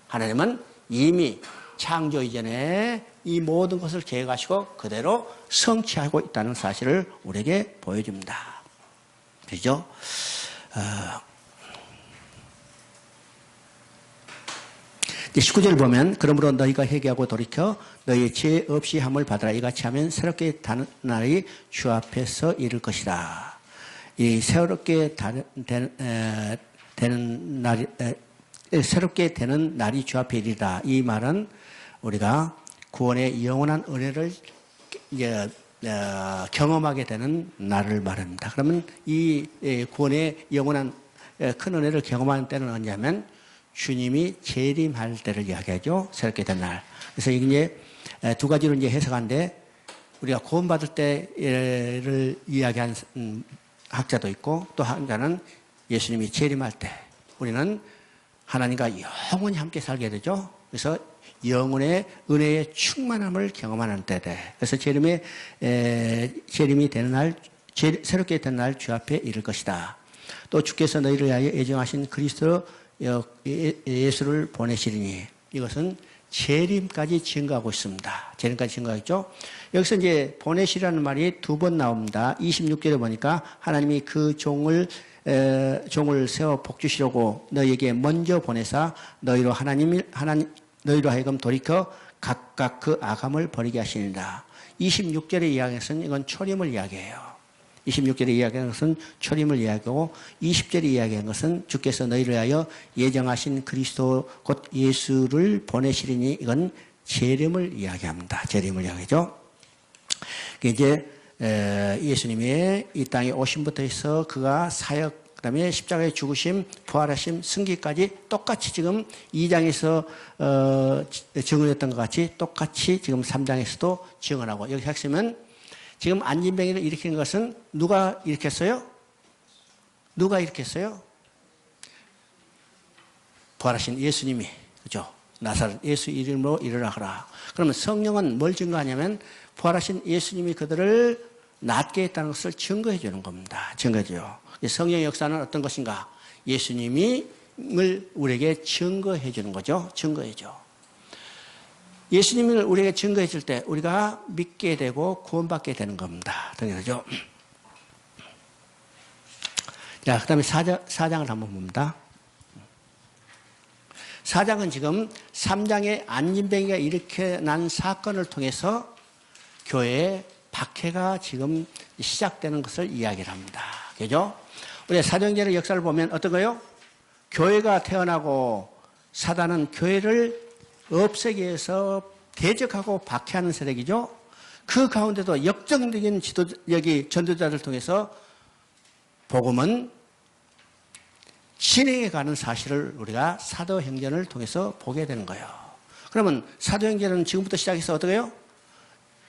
A: 하나님은 이미 창조 이전에 이 모든 것을 계획하시고 그대로 성취하고 있다는 사실을 우리에게 보여줍니다. 그죠? 19절 보면 그러므로 너희가 회개하고 돌이켜 너희의 죄 없이 함을 받으라. 이같이 하면 새롭게 다는 날이 주 앞에서 이를 것이다. 이 새롭게 되는 날이 새롭게 되는 날이 주 앞에 이르다. 이 말은 우리가 구원의 영원한 은혜를 경험하게 되는 날을 말합니다. 그러면 이 구원의 영원한 큰 은혜를 경험하는 때는 언제냐면 주님이 재림할 때를 이야기하죠. 새롭게 된 날. 그래서 이게 이제 두 가지로 이제 해석하는데 우리가 구원받을 때를 이야기한 학자도 있고 또 한자는 예수님이 재림할 때 우리는 하나님과 영원히 함께 살게 되죠. 그래서 영혼의 은혜의 충만함을 경험하는 때돼. 그래서 재림이 되는 날, 새롭게 된 날 주 앞에 이를 것이다. 또 주께서 너희를 위하여 예정하신 그리스도 예수를 보내시리니 이것은 재림까지 증거하고 있습니다. 재림까지 증거하죠. 여기서 이제 보내시라는 말이 두 번 나옵니다. 26절에 보니까 하나님이 그 종을 세워 복주시려고 너희에게 먼저 보내사 너희로 하여금 돌이켜 각각 그 악함을 버리게 하시니라. 26절의 이야기에서는 이건 초림을 이야기해요. 26절에 이야기하는 것은 초림을 이야기하고 20절에 이야기하는 것은 주께서 너희를 위하여 예정하신 그리스도 곧 예수를 보내시리니 이건 재림을 이야기합니다. 재림을 이야기하죠. 이제 예수님의 이 땅에 오심부터 해서 그가 사역, 그 다음에 십자가의 죽으심, 부활하심, 승기까지 똑같이 지금 2장에서 증언했던 것 같이 똑같이 지금 3장에서도 증언하고 여기 핵심은 지금 안진뱅이를 일으키는 것은 누가 일으켰어요? 누가 일으켰어요? 부활하신 예수님이, 그죠? 나사렛 예수 이름으로 일어나거라. 그러면 성령은 뭘 증거하냐면 부활하신 예수님이 그들을 낫게 했다는 것을 증거해 주는 겁니다. 증거죠. 성령의 역사는 어떤 것인가? 예수님을 우리에게 증거해 주는 거죠. 증거해줘. 예수님을 우리에게 증거해 줄 때 우리가 믿게 되고 구원받게 되는 겁니다. 당연하죠. 자, 그 다음에 4장을 한번 봅니다. 4장은 지금 3장의 안진뱅이가 일으켜난 사건을 통해서 교회의 박해가 지금 시작되는 것을 이야기를 합니다. 그죠? 우리 사도행전의 역사를 보면 어떤 거요? 교회가 태어나고 사단은 교회를 없애기 위해서 대적하고 박해하는 세력이죠. 그 가운데도 역정적인 전도자를 통해서 복음은 진행해 가는 사실을 우리가 사도행전을 통해서 보게 되는 거예요. 그러면 사도행전은 지금부터 시작해서 어떻게 해요?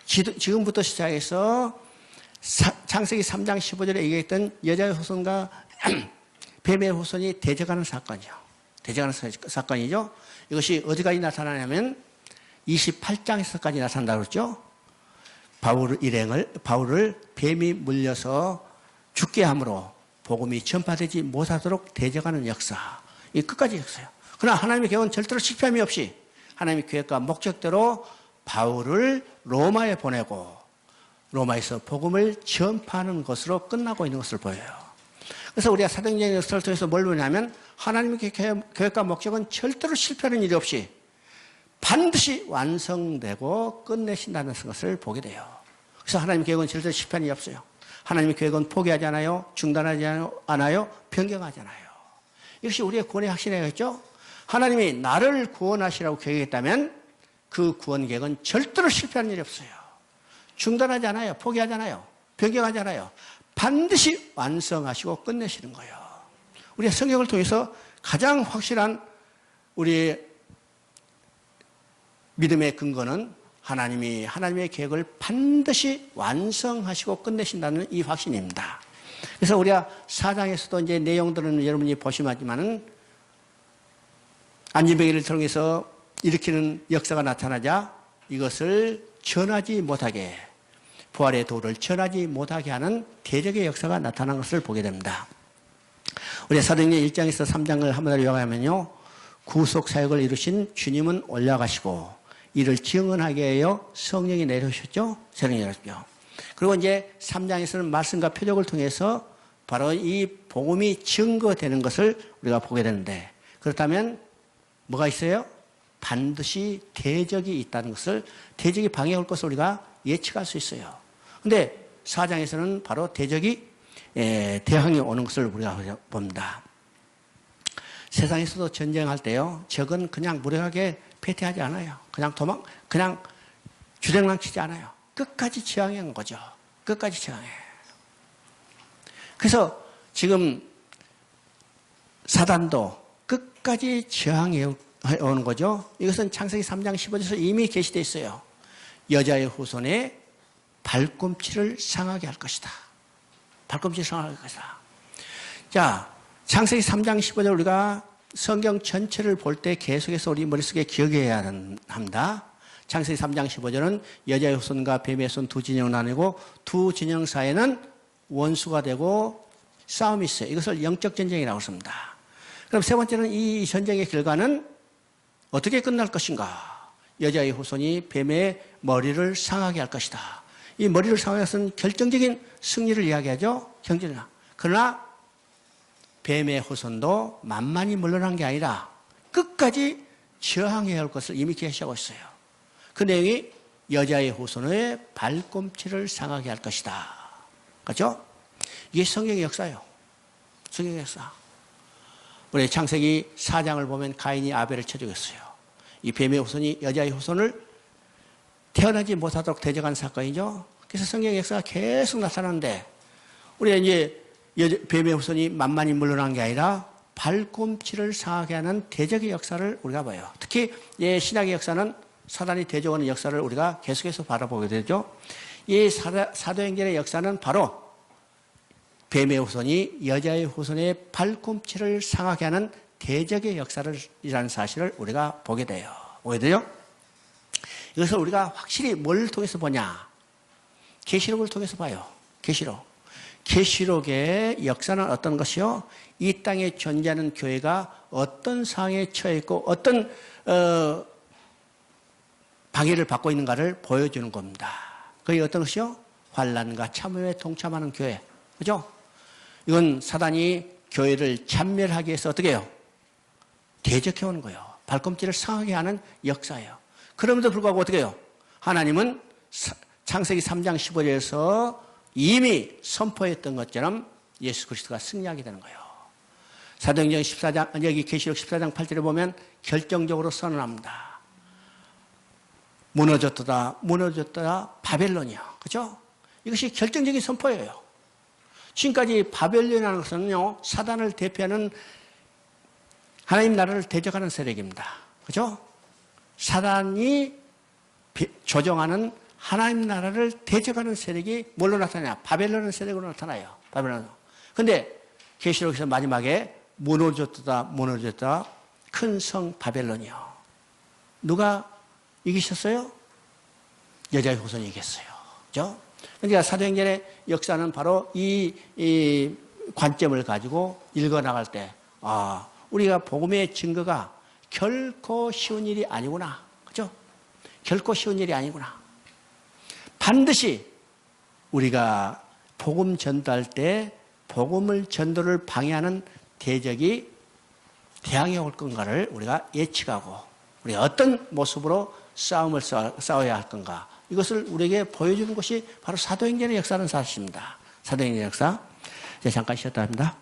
A: 지금부터 시작해서 창세기 3장 15절에 얘기했던 여자의 후손과 뱀의 후손이 대적하는 사건이죠. 대적하는 사건이죠. 이것이 어디까지 나타나냐면 28장에서까지 나타난다고 그랬죠. 바울을 뱀이 물려서 죽게 함으로 복음이 전파되지 못하도록 대적하는 역사. 이 끝까지 역사예요. 그러나 하나님의 계획은 절대로 실패함이 없이 하나님의 계획과 목적대로 바울을 로마에 보내고 로마에서 복음을 전파하는 것으로 끝나고 있는 것을 보여요. 그래서 우리가 사도행전의 역사를 통해서 뭘 보냐면 하나님의 계획과 목적은 절대로 실패하는 일이 없이 반드시 완성되고 끝내신다는 것을 보게 돼요. 그래서 하나님의 계획은 절대로 실패하는 일이 없어요. 하나님의 계획은 포기하지 않아요. 중단하지 않아요. 변경하지 않아요. 이것이 우리의 구원의 확신이겠죠. 하나님이 나를 구원하시라고 계획했다면 그 구원 계획은 절대로 실패하는 일이 없어요. 중단하지 않아요. 포기하지 않아요. 변경하지 않아요. 반드시 완성하시고 끝내시는 거예요. 우리가 성경을 통해서 가장 확실한 우리의 믿음의 근거는 하나님의 계획을 반드시 완성하시고 끝내신다는 이 확신입니다. 그래서 우리가 4장에서도 이제 내용들은 여러분이 보시면은 안진뱅이를 통해서 일으키는 역사가 나타나자 이것을 전하지 못하게, 부활의 도를 전하지 못하게 하는 대적의 역사가 나타난 것을 보게 됩니다. 우리 사도행전 1장에서 3장을 한번 더 요약하면요. 구속사역을 이루신 주님은 올라가시고 이를 증언하게 하여 성령이 내려오셨죠. 성령이 내려오셨죠. 그리고 이제 3장에서는 말씀과 표적을 통해서 바로 이 복음이 증거되는 것을 우리가 보게 되는데, 그렇다면 뭐가 있어요? 반드시 대적이 있다는 것을, 대적이 방해할 것을 우리가 예측할 수 있어요. 근데 4장에서는 바로 대적이 대항해 오는 것을 우리가 봅니다. 세상에서도 전쟁할 때요, 적은 그냥 무력하게 패퇴하지 않아요. 그냥 주랭랑치지 않아요. 끝까지 저항하는 거죠. 끝까지 저항해. 그래서 지금 사단도 끝까지 저항해 오는 거죠. 이것은 창세기 3장 15절에서 이미 게시되어 있어요. 여자의 후손의 발꿈치를 상하게 할 것이다. 발꿈치를 상하게 할 것이다. 자, 창세기 3장 15절 우리가 성경 전체를 볼 때 계속해서 우리 머릿속에 기억해야 합니다. 창세기 3장 15절은 여자의 후손과 뱀의 후손 두 진영을 나누고 두 진영 사이에는 원수가 되고 싸움이 있어요. 이것을 영적 전쟁이라고 합니다. 그럼 세 번째는 이 전쟁의 결과는 어떻게 끝날 것인가? 여자의 후손이 뱀의 머리를 상하게 할 것이다. 이 머리를 상하게 해서는 결정적인 승리를 이야기하죠. 경제나. 그러나 뱀의 후손도 만만히 물러난 게 아니라 끝까지 저항해야 할 것을 이미 계시하고 있어요. 그 내용이 여자의 후손의 발꿈치를 상하게 할 것이다. 그렇죠? 이게 성경의 역사예요. 성경의 역사. 우리 창세기 4장을 보면 가인이 아벨을 쳐 죽였어요. 이 뱀의 후손이 여자의 후손을 태어나지 못하도록 대적한 사건이죠. 그래서 성경의 역사가 계속 나타나는데, 우리가 이제 뱀의 후손이 만만히 물러난 게 아니라 발꿈치를 상하게 하는 대적의 역사를 우리가 봐요. 특히 신약의 역사는 사단이 대적하는 역사를 우리가 계속해서 바라보게 되죠. 이 사도행전의 역사는 바로 뱀의 후손이 여자의 후손의 발꿈치를 상하게 하는 대적의 역사이라는 사실을 우리가 보게 돼요. 보게 돼요? 이것을 우리가 확실히 뭘 통해서 보냐? 계시록을 통해서 봐요. 계시록. 계시록의 역사는 어떤 것이요? 이 땅에 존재하는 교회가 어떤 상황에 처해 있고 어떤 방해를 받고 있는가를 보여주는 겁니다. 그게 어떤 것이요? 환난과 참여에 동참하는 교회. 그죠? 이건 사단이 교회를 참멸하기 위해서 어떻게 해요? 대적해 오는 거예요. 발꿈치를 상하게 하는 역사예요. 그럼에도 불구하고 어떻게 해요? 하나님은 창세기 3장 15절에서 이미 선포했던 것처럼 예수 그리스도가 승리하게 되는 거예요. 사도행전 14장, 여기 계시록 14장 8절에 보면 결정적으로 선언합니다. 무너졌다, 무너졌다, 바벨론이야. 그죠? 이것이 결정적인 선포예요. 지금까지 바벨론이라는 것은요, 사단을 대표하는 하나님 나라를 대적하는 세력입니다. 그죠? 사단이 조정하는 하나님 나라를 대적하는 세력이 뭘로 나타나냐? 바벨론 세력으로 나타나요. 바벨론. 근데 계시록에서 마지막에 무너졌다, 무너졌다, 큰 성 바벨론이요. 누가 이기셨어요? 여자의 후손이 이겼어요. 그죠? 그러니까 사도행전의 역사는 바로 이 관점을 가지고 읽어나갈 때, 우리가 복음의 증거가 결코 쉬운 일이 아니구나. 그죠? 결코 쉬운 일이 아니구나. 반드시 우리가 복음 전도할 때 복음을 전도를 방해하는 대적이 대항해 올 건가를 우리가 예측하고 우리가 어떤 모습으로 싸움을 싸워야 할 건가, 이것을 우리에게 보여주는 것이 바로 사도행전의 역사는 사실입니다. 사도행전의 역사. 이제 잠깐 쉬었다 합니다.